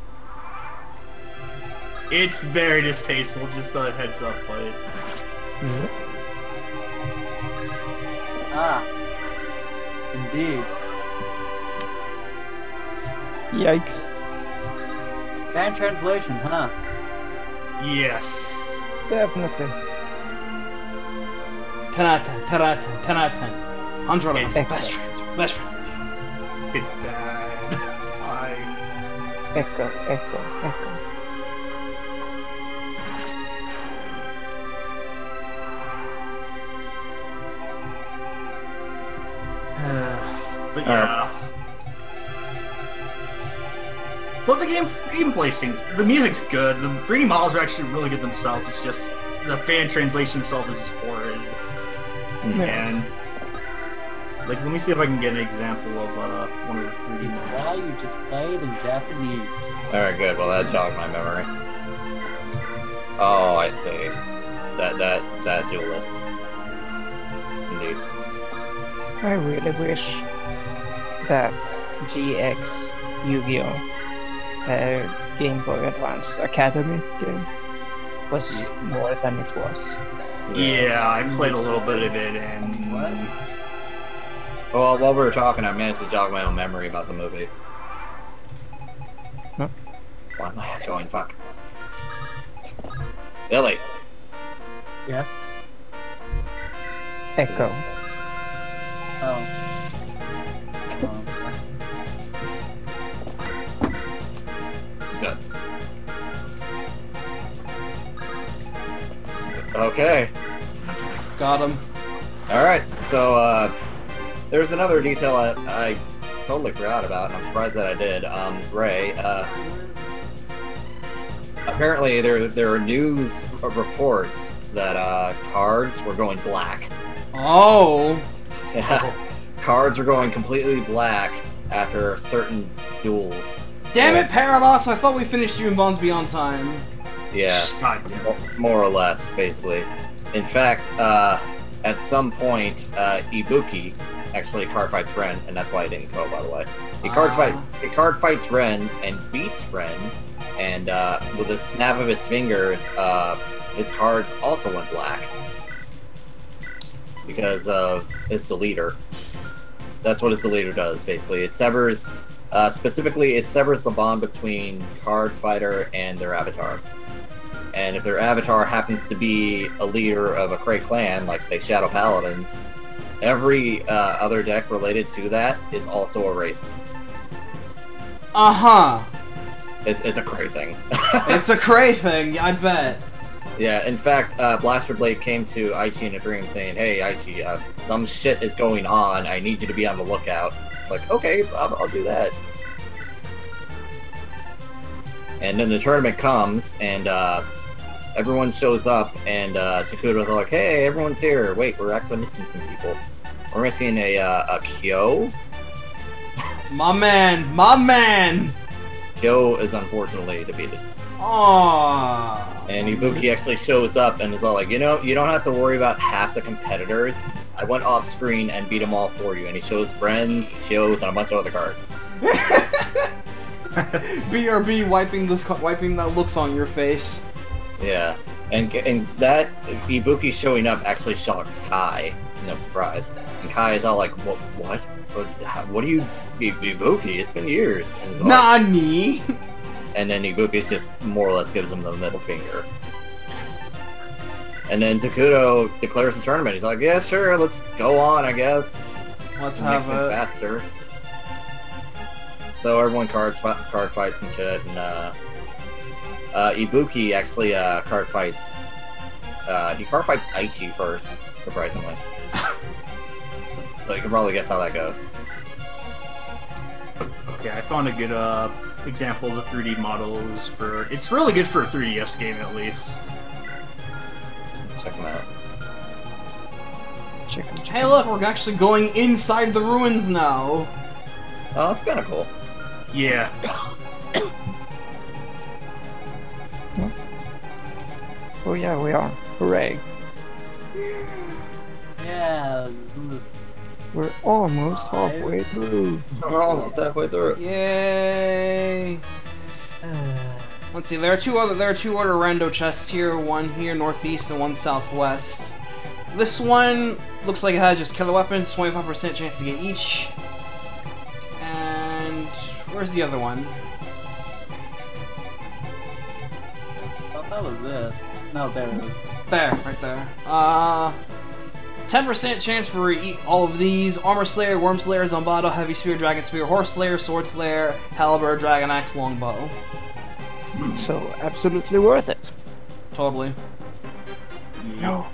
It's very distasteful, just a heads up, but... Ah. Indeed. Yikes. Fan translation, huh? Yes. Definitely. 10 out of 10, 10 out of 10, 10 out of 10. 100 out of 10. Echo. Best translation. It's bad. Echo, echo, echo. But yeah. But the gameplay seems... The music's good. The 3D models are actually really good themselves. It's just... The fan translation itself is just horrid. And... Like, let me see if I can get an example of one of the 3D models. Why you just played in Japanese? Alright, good. Well, that jogged my memory. Oh, I see. That duelist. Indeed. I really wish that GX Yu-Gi-Oh! Game Boy Advance Academy game was more than it was. Yeah, I played a little bit of it, and What? Well, while we were talking, I managed to jog my own memory about the movie. Huh? Why am I going? Fuck. Billy. Yes. Echo. Oh. Good. Okay. Got him. Alright, so, there's another detail I totally forgot about, and I'm surprised that I did. Ray, apparently there are news reports that, cards were going black. Oh. Yeah. Cards were going completely black after certain duels. Damn it, Paradox! I thought we finished you in Bonds Beyond Time. Yeah. God damn it. More or less, basically. In fact, at some point, Ibuki actually card fights Ren, and that's why I didn't go, by the way. He card fights Ren and beats Ren, and with a snap of his fingers, his cards also went black because of his deleter. That's what his deleter does, basically. It severs, specifically, it severs the bond between card fighter and their avatar. And if their avatar happens to be a leader of a Krei clan, like, say, Shadow Paladins, every other deck related to that is also erased. Uh-huh. It's a Krei thing. It's a Krei thing, I bet. Yeah, in fact, Blaster Blade came to Aichi in a dream saying, "Hey, Aichi, some shit is going on. I need you to be on the lookout." It's like, okay, I'll do that. And then the tournament comes, and everyone shows up, and Takuto's like, "Hey, everyone's here. Wait, we're actually missing some people. We're missing a Kyo." My man! Kyo is unfortunately defeated. Aww. And Ibuki actually shows up and is all like, you know, you don't have to worry about half the competitors. I went off screen and beat them all for you. And he shows Bren's, Kyo's, and a bunch of other cards. BRB wiping that looks on your face. Yeah. And that Ibuki showing up actually shocks Kai. No surprise. And Kai is all like, what? What do you... Ibuki? It's been years. And Nani? And then Ibuki just more or less gives him the middle finger. And then Takuto declares the tournament. He's like, yeah, sure, let's go on, I guess. Let's Makes have things it. faster. So everyone card fights and shit, and Ibuki actually card fights Aichi first, surprisingly. So you can probably guess how that goes. Okay, I found a good example of the 3D models for... It's really good for a 3DS game, at least. Let's check them out. Chicken. Hey look, we're actually going inside the ruins now. Oh, that's kind of cool. Yeah. Oh yeah, we are. Hooray. Yeah, this... We're almost halfway through. We're almost halfway through. Yay! Let's see. There are two other rando chests here. One here northeast and one southwest. This one looks like it has just killer weapons, 25% chance to get each. And where's the other one? I thought that was it. No, there it is. There, right there. 10% chance for all of these: Armor Slayer, Worm Slayer, Zombato, Heavy Spear, Dragon Spear, Horse Slayer, Sword Slayer, Halberd, Dragon Axe, Longbow. So absolutely worth it. Totally. No.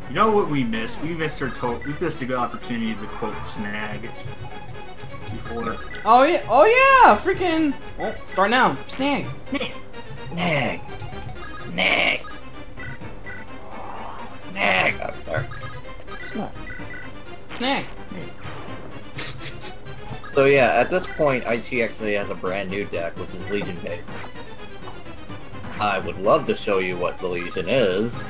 You know what we missed? We missed a good opportunity to quote Snag before. Oh yeah, freaking. Well, start now. Snag. Nag. Nag. Nag. Oh, sorry. Snap. Snag. So yeah, at this point, Aichi actually has a brand new deck, which is Legion based. I would love to show you what the Legion is,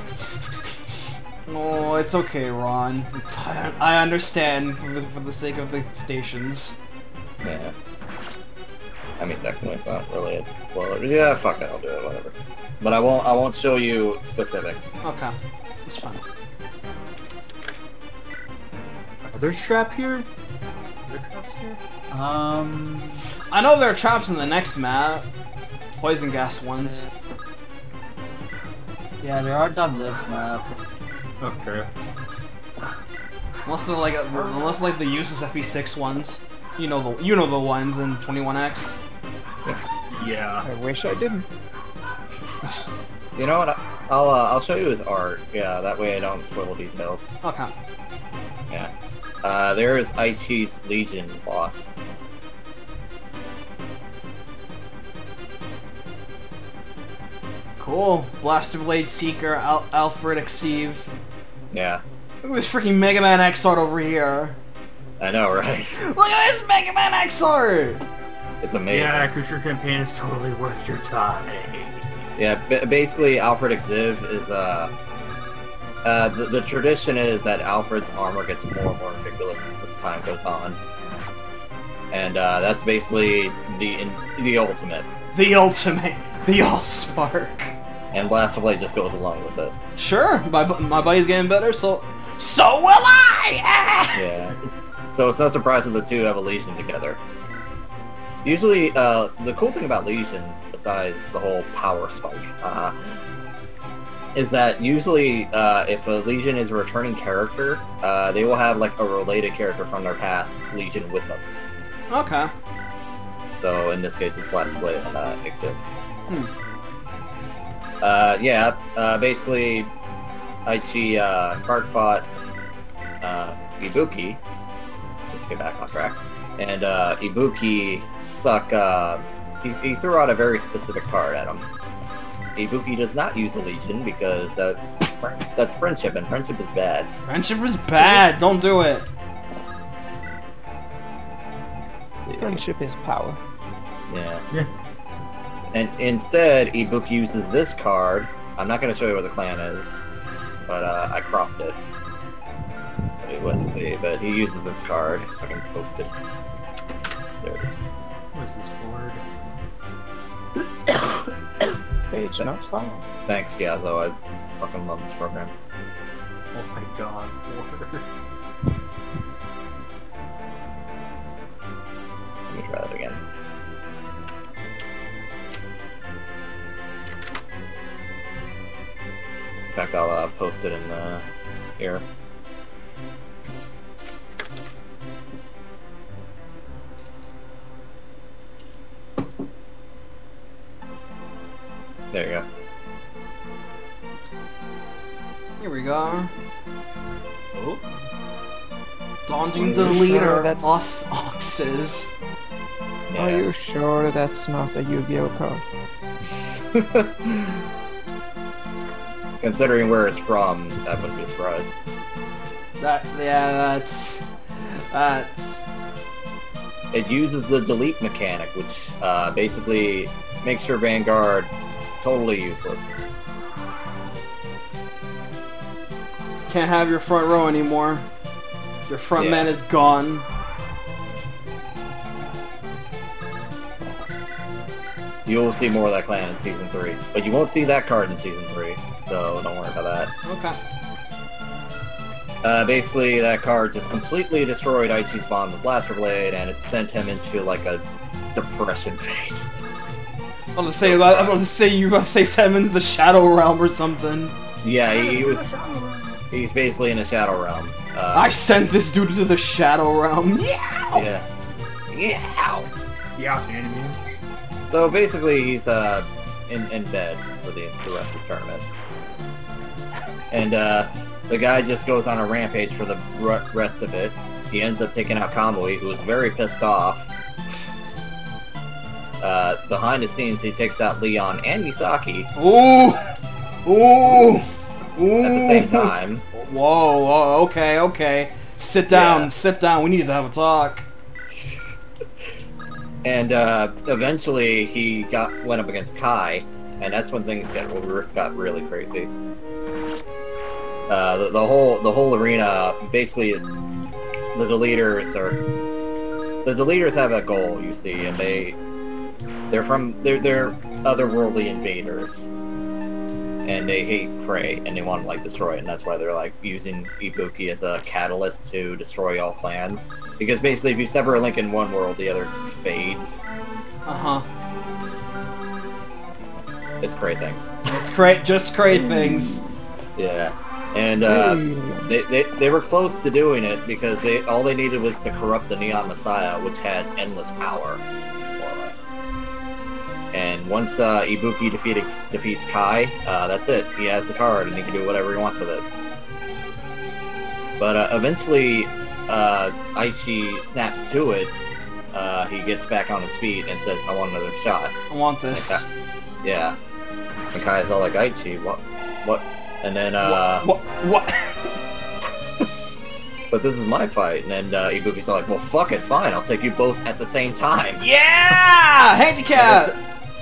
Oh, it's okay, Ron. I understand for the sake of the stations. Yeah. I mean, technically, it's not really a spoiler. Yeah, fuck it, I'll do it, whatever. But I won't show you specifics. Okay, it's fine. Are there trap here? Are there traps here? I know there are traps in the next map. Poison gas ones. Yeah, there aren't on this map. Okay. Unless they're like the useless FE6 ones. You know the ones in 21X. Yeah. I wish I didn't. You know what? I'll show you his art. Yeah, that way I don't spoil details. Okay. Yeah. There is Aichi's Legion boss. Cool. Blaster Blade Seeker, Alfred Exeve. Yeah. Look at this freaking Mega Man X art over here. I know, right? Look at this Mega Man X art! It's amazing. Yeah, Creature Campaign is totally worth your time. Yeah, basically Alfred Exeve is the tradition is that Alfred's armor gets more and more ridiculous as the time goes on, and that's basically the ultimate. The ultimate, the Allspark. And Blaster Blade just goes along with it. Sure, my buddy's getting better, so will I. Ah! Yeah. So it's no surprise that the two have a Legion together. Usually, the cool thing about Legions, besides the whole power spike, is that usually, if a Legion is a returning character, they will have like a related character from their past Legion with them. Okay. So in this case, it's Blaster Blade and Exif. Basically, Aichi Cardfight Ibuki. Just to get back on track. And Ibuki he threw out a very specific card at him. Ibuki does not use a Legion because that's friendship, and friendship is bad. Friendship is bad. Don't do it. Friendship is power. Yeah. And instead, Ibuki uses this card. I'm not going to show you where the clan is, but I cropped it. So you wouldn't see, but he uses this card. If I can post it. There it is. What is this for? Page not found. Thanks, Gazo. I fucking love this program. Oh my god, Ford. Let me try that again. In fact, I'll post it in here. There you go. Here we go. Oh. Daunting Are you Deleter, sure that's- us Oxes. Are you sure that's not a Yu-Gi-Oh card? Considering where it's from, I wouldn't be surprised. That's. It uses the delete mechanic, which basically makes your Vanguard totally useless. Can't have your front row anymore. Your front man is gone. You will see more of that clan in Season 3. But you won't see that card in Season 3, so don't worry about that. Okay. Basically, that card just completely destroyed Aichi's bond with Blaster Blade, and it sent him into, like, a depression phase. I'm gonna say you about to say send him into the Shadow Realm or something. Yeah, he's basically in a Shadow Realm. I sent this dude to the Shadow Realm. Yeah. Yeah. Yeah. Yeah, see what I mean? So basically, he's in bed for the rest of the tournament, and the guy just goes on a rampage for the rest of it. He ends up taking out Kamui, who is very pissed off. Behind the scenes, he takes out Leon and Misaki. Ooh. Ooh. Ooh. At the same time. Whoa. Okay. Sit down. We need to have a talk. And eventually he went up against Kai, and that's when things got really crazy. The whole arena, basically, the deleters have a goal, you see, and they're otherworldly invaders, and they hate Prey, and they want to like destroy it, and that's why they're like using Ibuki as a catalyst to destroy all clans. Because basically, if you sever a link in one world, the other fades. It's Cray things. It's just Cray things. Yeah. And they were close to doing it because all they needed was to corrupt the Neon Messiah, which had endless power, more or less. And once Ibuki defeats Kai, that's it. He has the card and he can do whatever he wants with it. But eventually, Aichi snaps to it. He gets back on his feet and says, "I want another shot. I want this." Yeah. And Kai's all like, "Aichi, what?" And then, What? But this is my fight, and then Ibuki's all like, "Well, fuck it, fine, I'll take you both at the same time." Yeah! Handicap!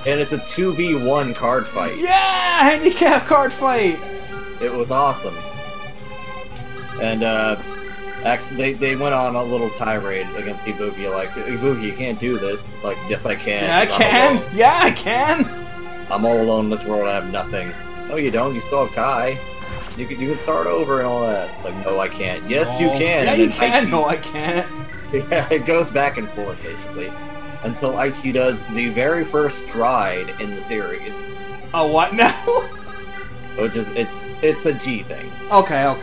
And it's a 2v1 card fight. Yeah! Handicap card fight! It was awesome. And, actually, they went on a little tirade against Ibuki, like, "Ibuki, you can't do this." It's like, "Yes, I can." Yeah, I can! Yeah, I can! I'm all alone in this world, I have nothing. "No, you don't. You still have Kai. You can start over and all that." It's like, "No, I can't." "Yes, you can." Yeah, and you then can. Aichi, No, I can't. Yeah, it goes back and forth basically, until Aichi does the very first stride in the series, Oh, what now? which is it's a G thing. Okay.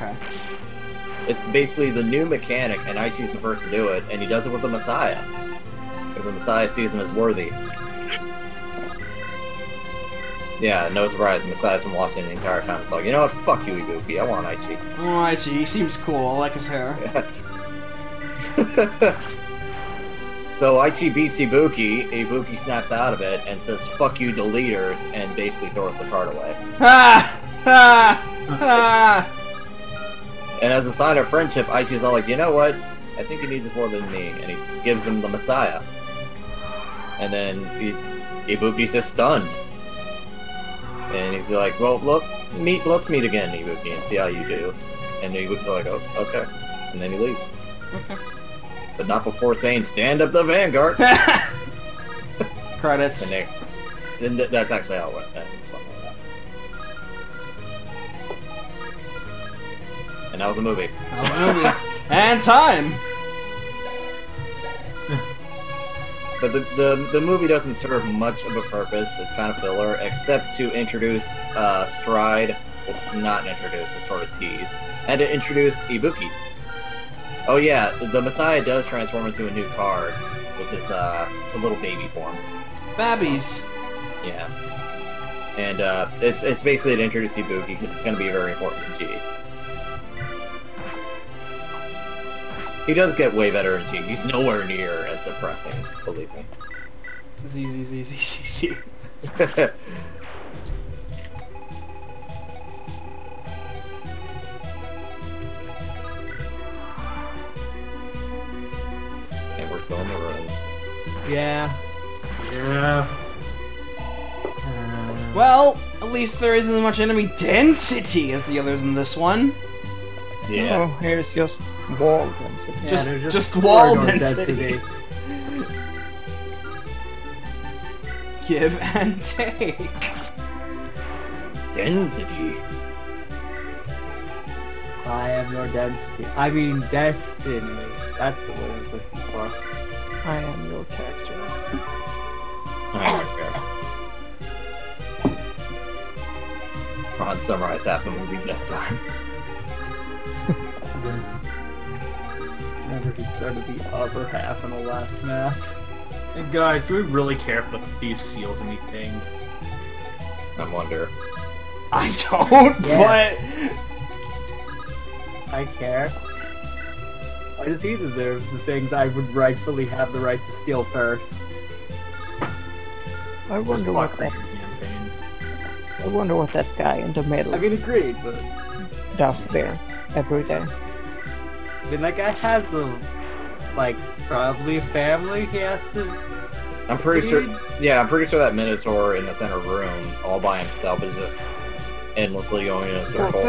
It's basically the new mechanic, and Aichi's the first to do it, and he does it with the Messiah, because the Messiah sees him as worthy. Yeah, no surprise, Messiah's been watching the entire time. It's like, "You know what? Fuck you, Ibuki. I want Aichi." Oh, Aichi, he seems cool. I like his hair. So Aichi beats Ibuki. Ibuki snaps out of it and says, "Fuck you, deleters," and basically throws the card away. And as a sign of friendship, Aichi's all like, "You know what? I think he needs this more than me," and he gives him the Messiah. And then Ibuki's just stunned. And he's like, "Well, look, let's meet again, Ibuki, and see how you do." And Ibuki's like, "Oh, okay." And then he leaves. Okay. But not before saying, "Stand up the Vanguard." Credits. And that's actually how it went. That's funny enough. And that was a movie. And time! But the movie doesn't serve much of a purpose. It's kind of filler, except to introduce Stride. Well, not introduce, it's sort of tease. And to introduce Ibuki. Oh yeah, the Messiah does transform into a new card, which is a little baby form. Babbies. Yeah. And it's basically to introduce Ibuki, because it's going to be very important to G. He does get way better in G. He's nowhere near as depressing, believe me. Z. And we're still in the ruins. Yeah. Well, at least there isn't as much enemy density as the others in this one. Yeah. Oh, here's just wall density. Yeah, they're Just wall corridor density. Give and take. Density. I have your density. I mean, destiny. That's the word I was looking for. I am your character. Ron summarize half the movie next time. Never he started the other half in the last map. And guys, do we really care if the thief seals anything? I wonder. I don't, Yes. I care. Why does he deserve the things I would rightfully have the right to steal first? I wonder what that. Campaign. I wonder what that guy in the middle I mean, agreed, but does there every day. I mean, that guy has probably a family he has to. I'm pretty sure. Yeah, I'm pretty sure that Minotaur in the center room, all by himself, is just endlessly going in a Oh, circle.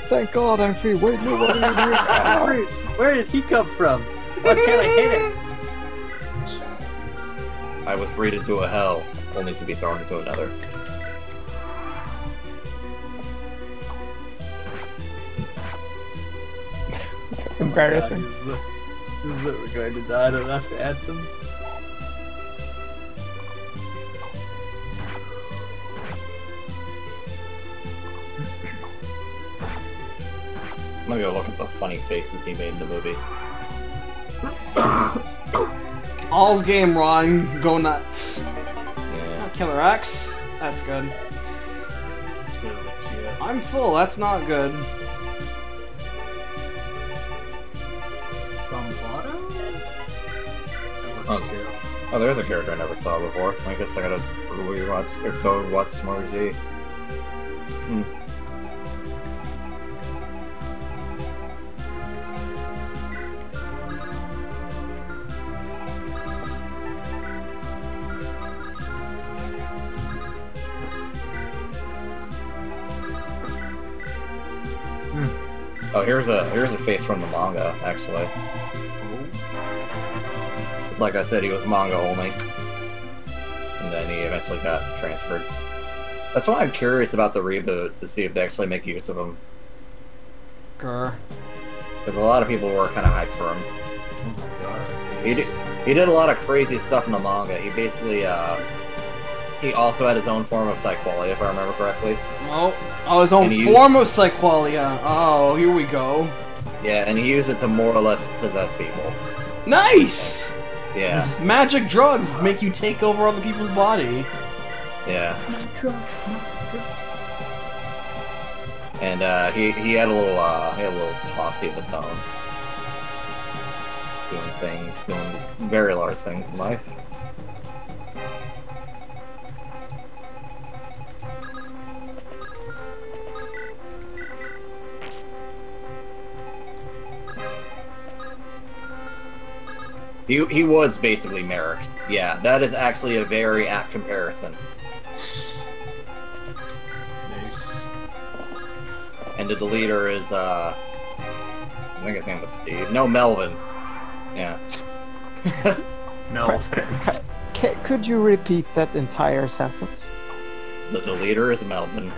thank God, I'm free. Wait, no, what are you doing? Ah. Where did he come from? Why can't I hit him? I was breed into a hell, only to be thrown into another. Embarrassing. This is what we're going to die. I don't have to add some. I'm gonna go look at the funny faces he made in the movie. All's game, Ron. Go nuts. Yeah. Killer X. That's good. I'm full. That's not good. Oh, there's a character I never saw before. I guess I gotta rewatch or go watch some more Z. Oh, here's a face from the manga, actually. It's like I said, he was manga only. And then he eventually got transferred. That's why I'm curious about the reboot, to see if they actually make use of him. Grr. Because a lot of people were kind of hyped for him. Oh my god. He did a lot of crazy stuff in the manga. He basically, he also had his own form of Psyqualia, if I remember correctly. Oh, his own And he form of Psyqualia. Oh, here we go. Yeah, and he used it to more or less possess people. Nice! Yeah, Magic drugs make you take over other people's body. yeah. And he had a little posse of his own, doing very large things in life. He was basically Merrick. Yeah, that is actually a very apt comparison. Nice. And the leader is, I think his name was Steve. No, Melvin. Yeah. No. Could you repeat that entire sentence? The leader is Melvin.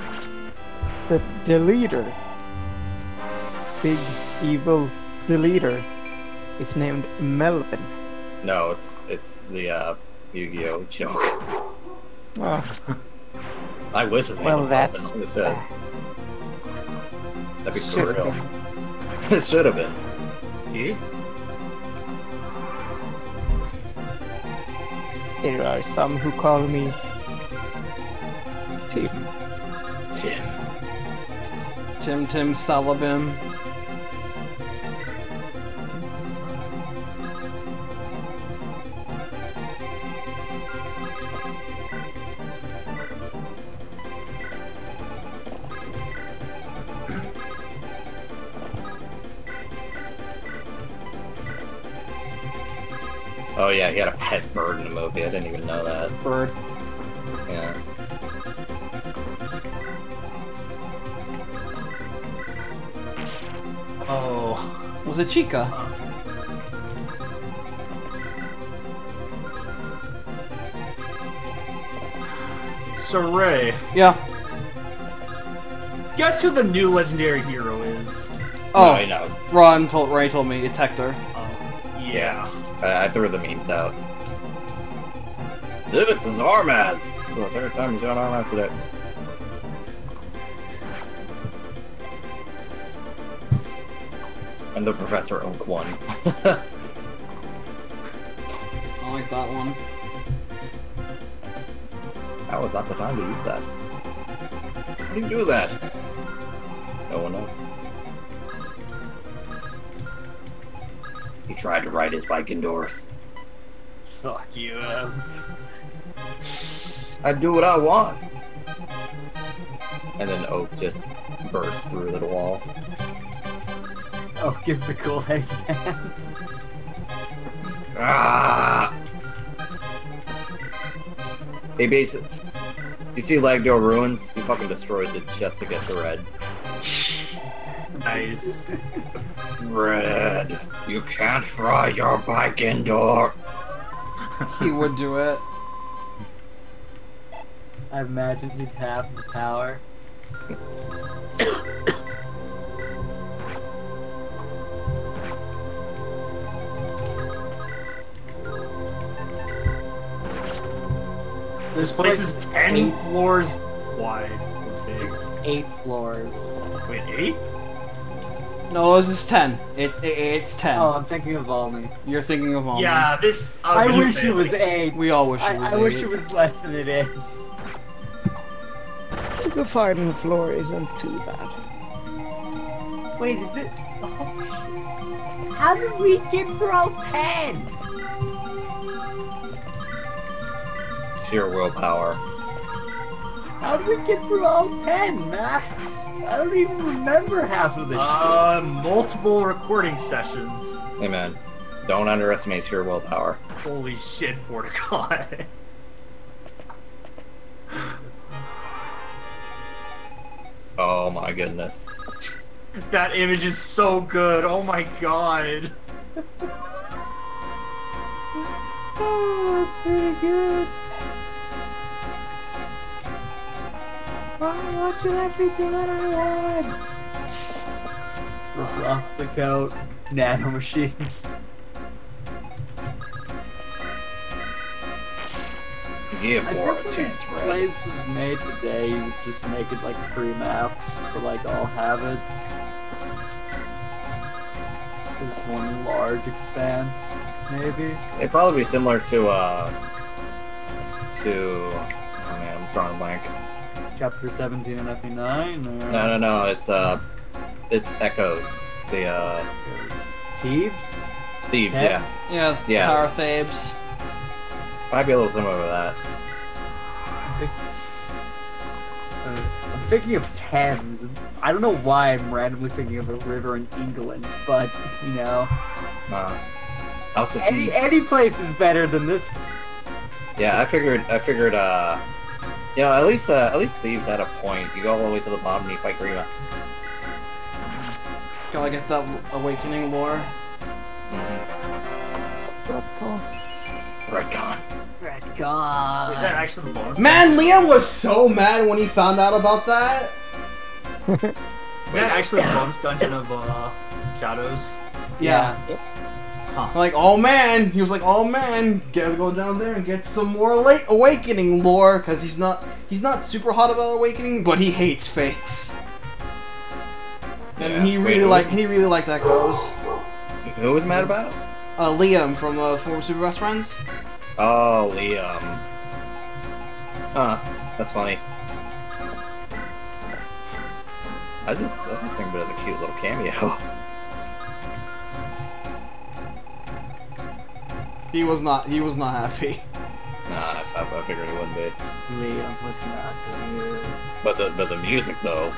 The leader, big evil, the leader is named Melvin. No, it's the Yu-Gi-Oh joke. Oh, I wish his name well, was that's Melvin. That'd be Should've surreal. been. It should have been. Yeah? There are some who call me Tim. Jim. Tim Salabim. Oh yeah, he had a pet bird in the movie. I didn't even know that. Bird. Yeah. Oh. Was it Chica? So Ray, Yeah. guess who the new legendary hero is? Oh, No, he knows. Ray told me it's Hector. Yeah. I threw the memes out. This is Armads! This is the third time he's doing Armads today. And the Professor Oak one. I like that one. That was not the time to use that. How do you do that? No one knows. He tried to ride his bike indoors. Fuck you, I do what I want. And then Oak just burst through the wall. Oak is the cool head man. Ah! He basically You see Lagdou ruins? He fucking destroys it just to get to red. Nice. Red, you can't fry your bike indoor. He would do it. I imagine he'd have the power. This place is 10 floors wide. Big. 8 floors. Wait, 8? No, this is 10. It's 10. Oh, I'm thinking of Valmy. You're thinking of all. Yeah, this. I was gonna wish say, it was like, 8. We all wish it was I wish 8. it was less than it is. The final floor isn't too bad. Wait, is it? Oh, shit. How did we get through all 10? Sheer willpower. How did we get through all 10, Max? I don't even remember half of this shit. Multiple recording sessions. Hey man, don't underestimate sheer willpower. Holy shit, Porticon. Oh my goodness. That image is so good. Oh my god. Oh, that's really good. Why won't you let me do what I want? Rip off the coat. Nano machines. Give I war a think when chance, this Red. place was made today, you would just make it like 3 maps for like all have it. Just one large expanse, maybe. It'd probably be similar to oh man, I'm drawing a blank. Chapter 17 and FE9? Or... No, it's Echoes. The Thieves? Thieves, Thames? yeah. Yeah, Yeah. Tower of Thebes. Might be a little similar to that. I'm thinking of Thames. I don't know why I'm randomly thinking of a river in England, but, you know. House of Any place is better than this. Yeah, I figured, yeah, at least Thieves had a point. You go all the way to the bottom and you fight Grima. Gotta get that awakening lore. Retcon. Redcon. Redcon. Is that actually the bonus? Man, Liam was so mad when he found out about that. Is that actually the bonus dungeon of Shadows? Yeah. Like, oh man, he was like, oh man, gotta go down there and get some more late awakening lore, because he's not super hot about awakening, but he hates fates. And Yeah. he really liked Echoes. Who was mad about it? Liam from former Super Best Friends. Oh, Liam. Huh, that's funny. I just think of it as a cute little cameo. He was not happy. Nah, I figured it wouldn't be. Liam was not amused. But the music though,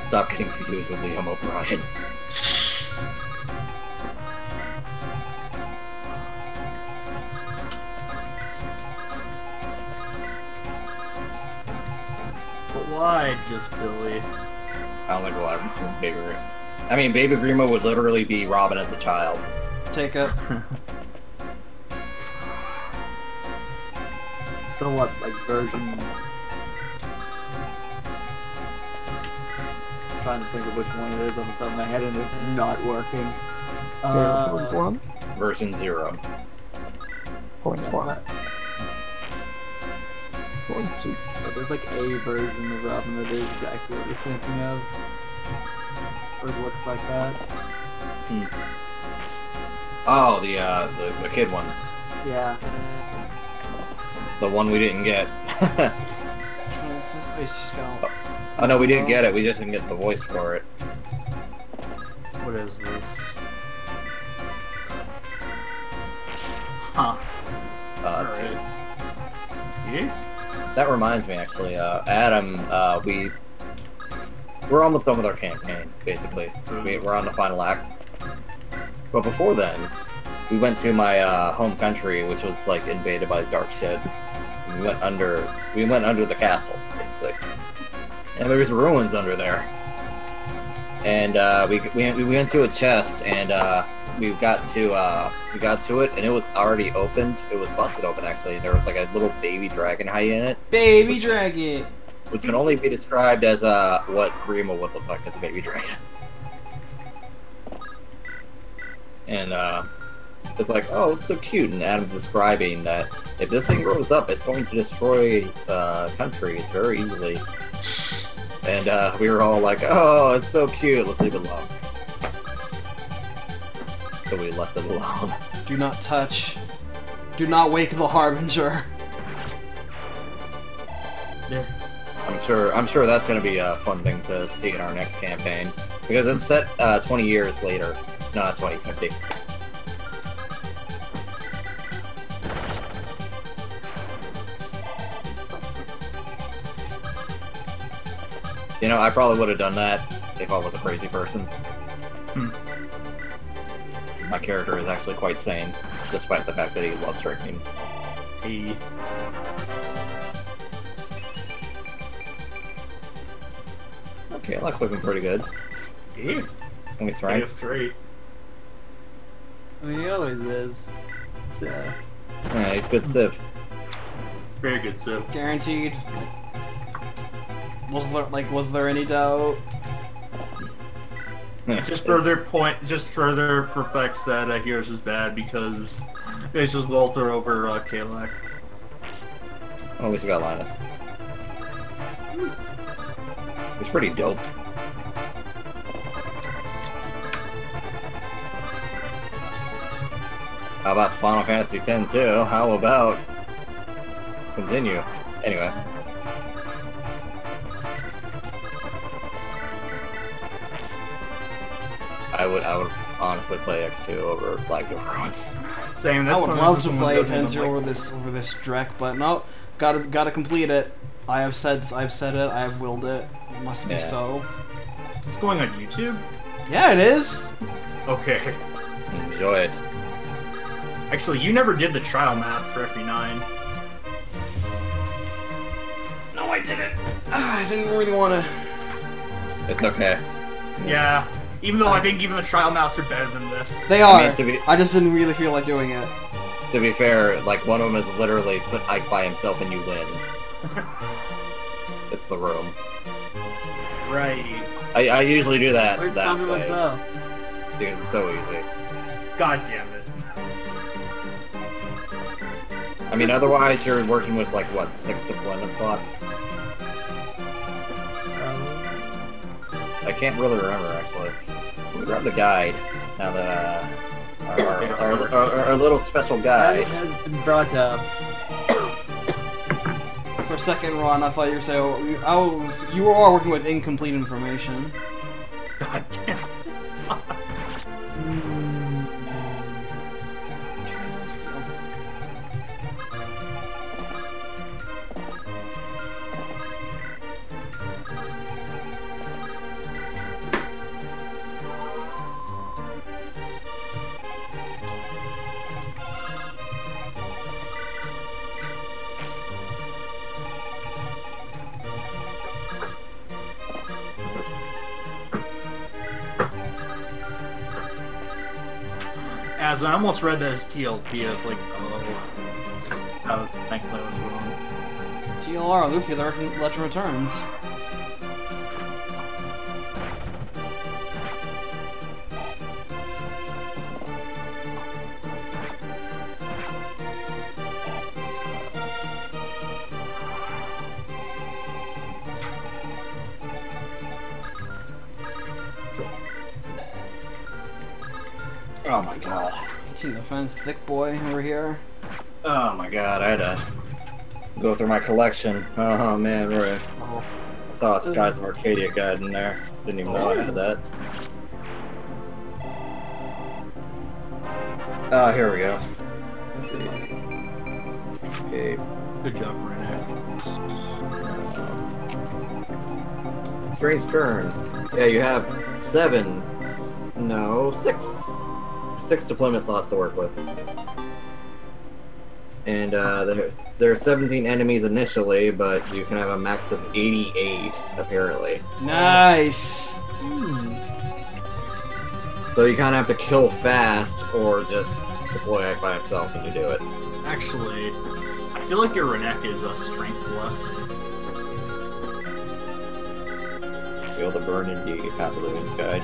Stop getting confused with Liam O'Brien. But why just Billy? I don't think we'll ever see Baby Grima. I mean, Baby Grima would literally be Robin as a child. Take it. So what, like version... I'm trying to think of which one it is on the top of my head and it's not working. 0.1. Version 0. 0.1. 0.2. But there's like a version of Robin that is exactly what you're thinking of. Or it looks like that. Oh, the kid one. Yeah. The one we didn't get. Which one is this? Oh, he's just got- Oh no, we did get it, we just didn't get the voice for it. What is this? Huh. That's Alright. good. Yeah? That reminds me, actually, Adam, we We're almost done with our campaign, basically. We're on the final act. But before then, we went to my home country, which was like invaded by dark shit. We went under the castle, basically. And there was ruins under there. And we went to a chest, and we got to it, and it was already opened. It was busted open, actually. There was like a little baby dragon hiding in it. Baby dragon! Which can only be described as what Grima would look like as a baby dragon. And it's like, oh, it's so cute. And Adam's describing that if this thing grows up, it's going to destroy countries very easily. And we were all like, oh, it's so cute, let's leave it alone. So we left it alone. Do not touch. Do not wake the Harbinger. Yeah. I'm sure that's going to be a fun thing to see in our next campaign. Because it's set 20 years later. No, not 20, 50. You know, I probably would have done that if I was a crazy person. My character is actually quite sane, despite the fact that he loves drinking. Hey. Okay, Luck's looking pretty good. Yeah. Let me strength. Straight. I mean, he always is. So. Yeah, he's good Civ. Very good, so. Guaranteed. Was there any doubt? Just further perfects that Heroes is bad because it's just Walter over Kalak. Oh, at least we got Linus. He's pretty dope. How about Final Fantasy X too? How about continue? Anyway. I would honestly play X2 over Lagdou once. Same. I would love to play X over this Drek, but no, gotta complete it. I've said it. I have willed it. It must be so. It's going on YouTube. Yeah, it is. Okay. Enjoy it. Actually, you never did the trial map for FB9. No, I didn't. I didn't really want to. It's okay. Yeah. Even though I think even the trial maps are better than this. They are. I mean, I just didn't really feel like doing it. To be fair, like one of them is literally put Ike by himself and you win. It's the room. Right. I usually do that Where's that Tommy way Wiseau? because it's so easy. God damn it. I mean, otherwise you're working with like what 6 deployment slots. I can't really remember actually. Let me grab the guide now that our little special guide. That has been brought up. For a second, Ron, I thought you were saying you are working with incomplete information. God damn. As I almost read that as TLP, I was like, oh. I was thinking that was wrong. TLR, Luffy, the Legend returns. Oh my god. 18 defense, thick boy over here. Oh my god, I had to go through my collection. Oh man, right. I saw a Skies of Arcadia guide in there. Didn't even know I had that. Oh, here we go. Let's see. Escape. Good job, Renee. Strange turn. Yeah, you have 6 deployment slots to work with. And there are 17 enemies initially, but you can have a max of 88, apparently. Nice! So you kind of have to kill fast, or just deploy it by itself when you do it. Actually, I feel like your Renek is a strength blessed. Feel the burn in the Path of Ruins guide.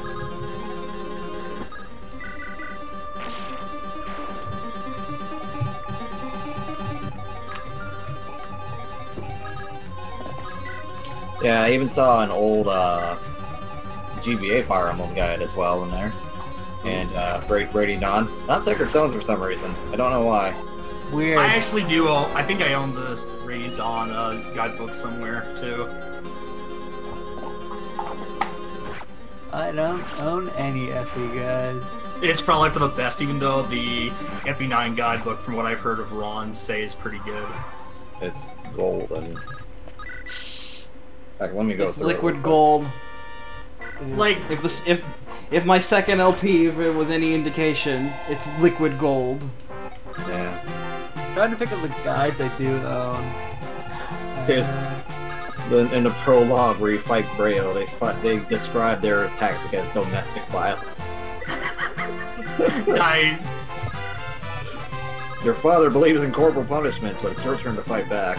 Yeah, I even saw an old GBA Fire Emblem guide as well in there. And Radiant Dawn. Not Sacred Stones for some reason. I don't know why. Weird. I actually do. I think I own the Radiant Dawn guidebook somewhere too. I don't own any FE guys. It's probably for the best, even though the FE9 guidebook, from what I've heard of Ron, say is pretty good. It's golden. Let me go It's through liquid it. gold. Like, If my second LP, if it was any indication, it's liquid gold. Yeah. Trying to pick up the guides I do own. Here's in the prologue where you fight Braille, they describe their tactic as domestic violence. nice. Your father believes in corporal punishment, but it's your turn to fight back.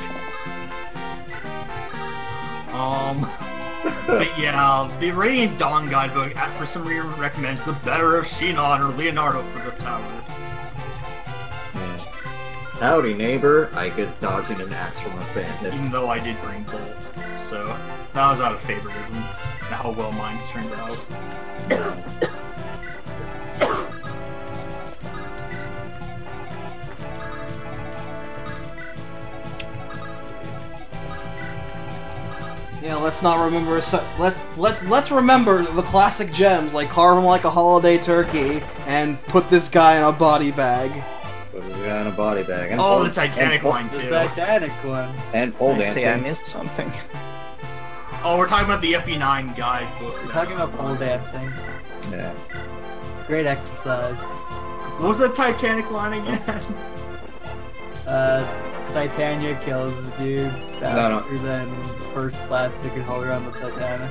But yeah, the Radiant Dawn guidebook, for some reason, recommends the better of Shinon or Leonardo for the tower. Yeah. Howdy, neighbor. Ike is dodging an axe from a bandit. Even though I did bring both, so that was out of favoritism. How well mine's turned out. Yeah, let's not remember. Let's remember the classic gems, like carve him like a holiday turkey and put this guy in a body bag. Put this guy in a body bag. And Oh, the Titanic line The too. Titanic one. And pole I dancing. see, I missed something. Oh, we're talking about the FE9 guidebook. We're talking about pole dancing. Yeah. It's a great exercise. What was the Titanic line again? Titania kills the dude faster than first class ticket holder on the Titanic.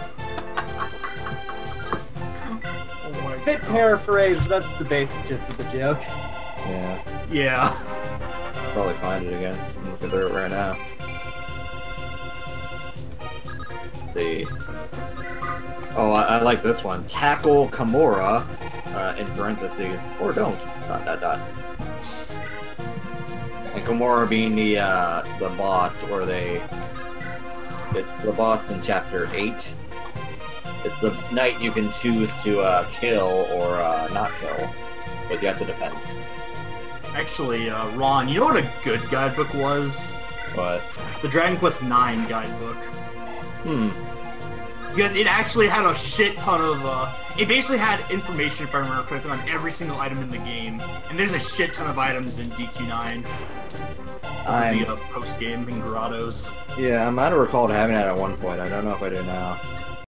Oh my Bit paraphrased, but that's the basic gist of the joke. Yeah. Yeah. Probably find it again. I'm looking through it right now. Let's see. Oh, I like this one. Tackle Kimura, in parentheses, or don't, ... And Kimura being the boss, or it's the boss in Chapter 8. It's the knight you can choose to kill or not kill, but you have to defend. Actually, Ron, you know what a good guidebook was? But, The Dragon Quest IX guidebook. Because it actually had a shit ton of, it basically had information, if I remember correctly, on every single item in the game. And there's a shit ton of items in DQ9. The post-game in Grottos. yeah, I might have recalled having that at one point. I don't know if I do now.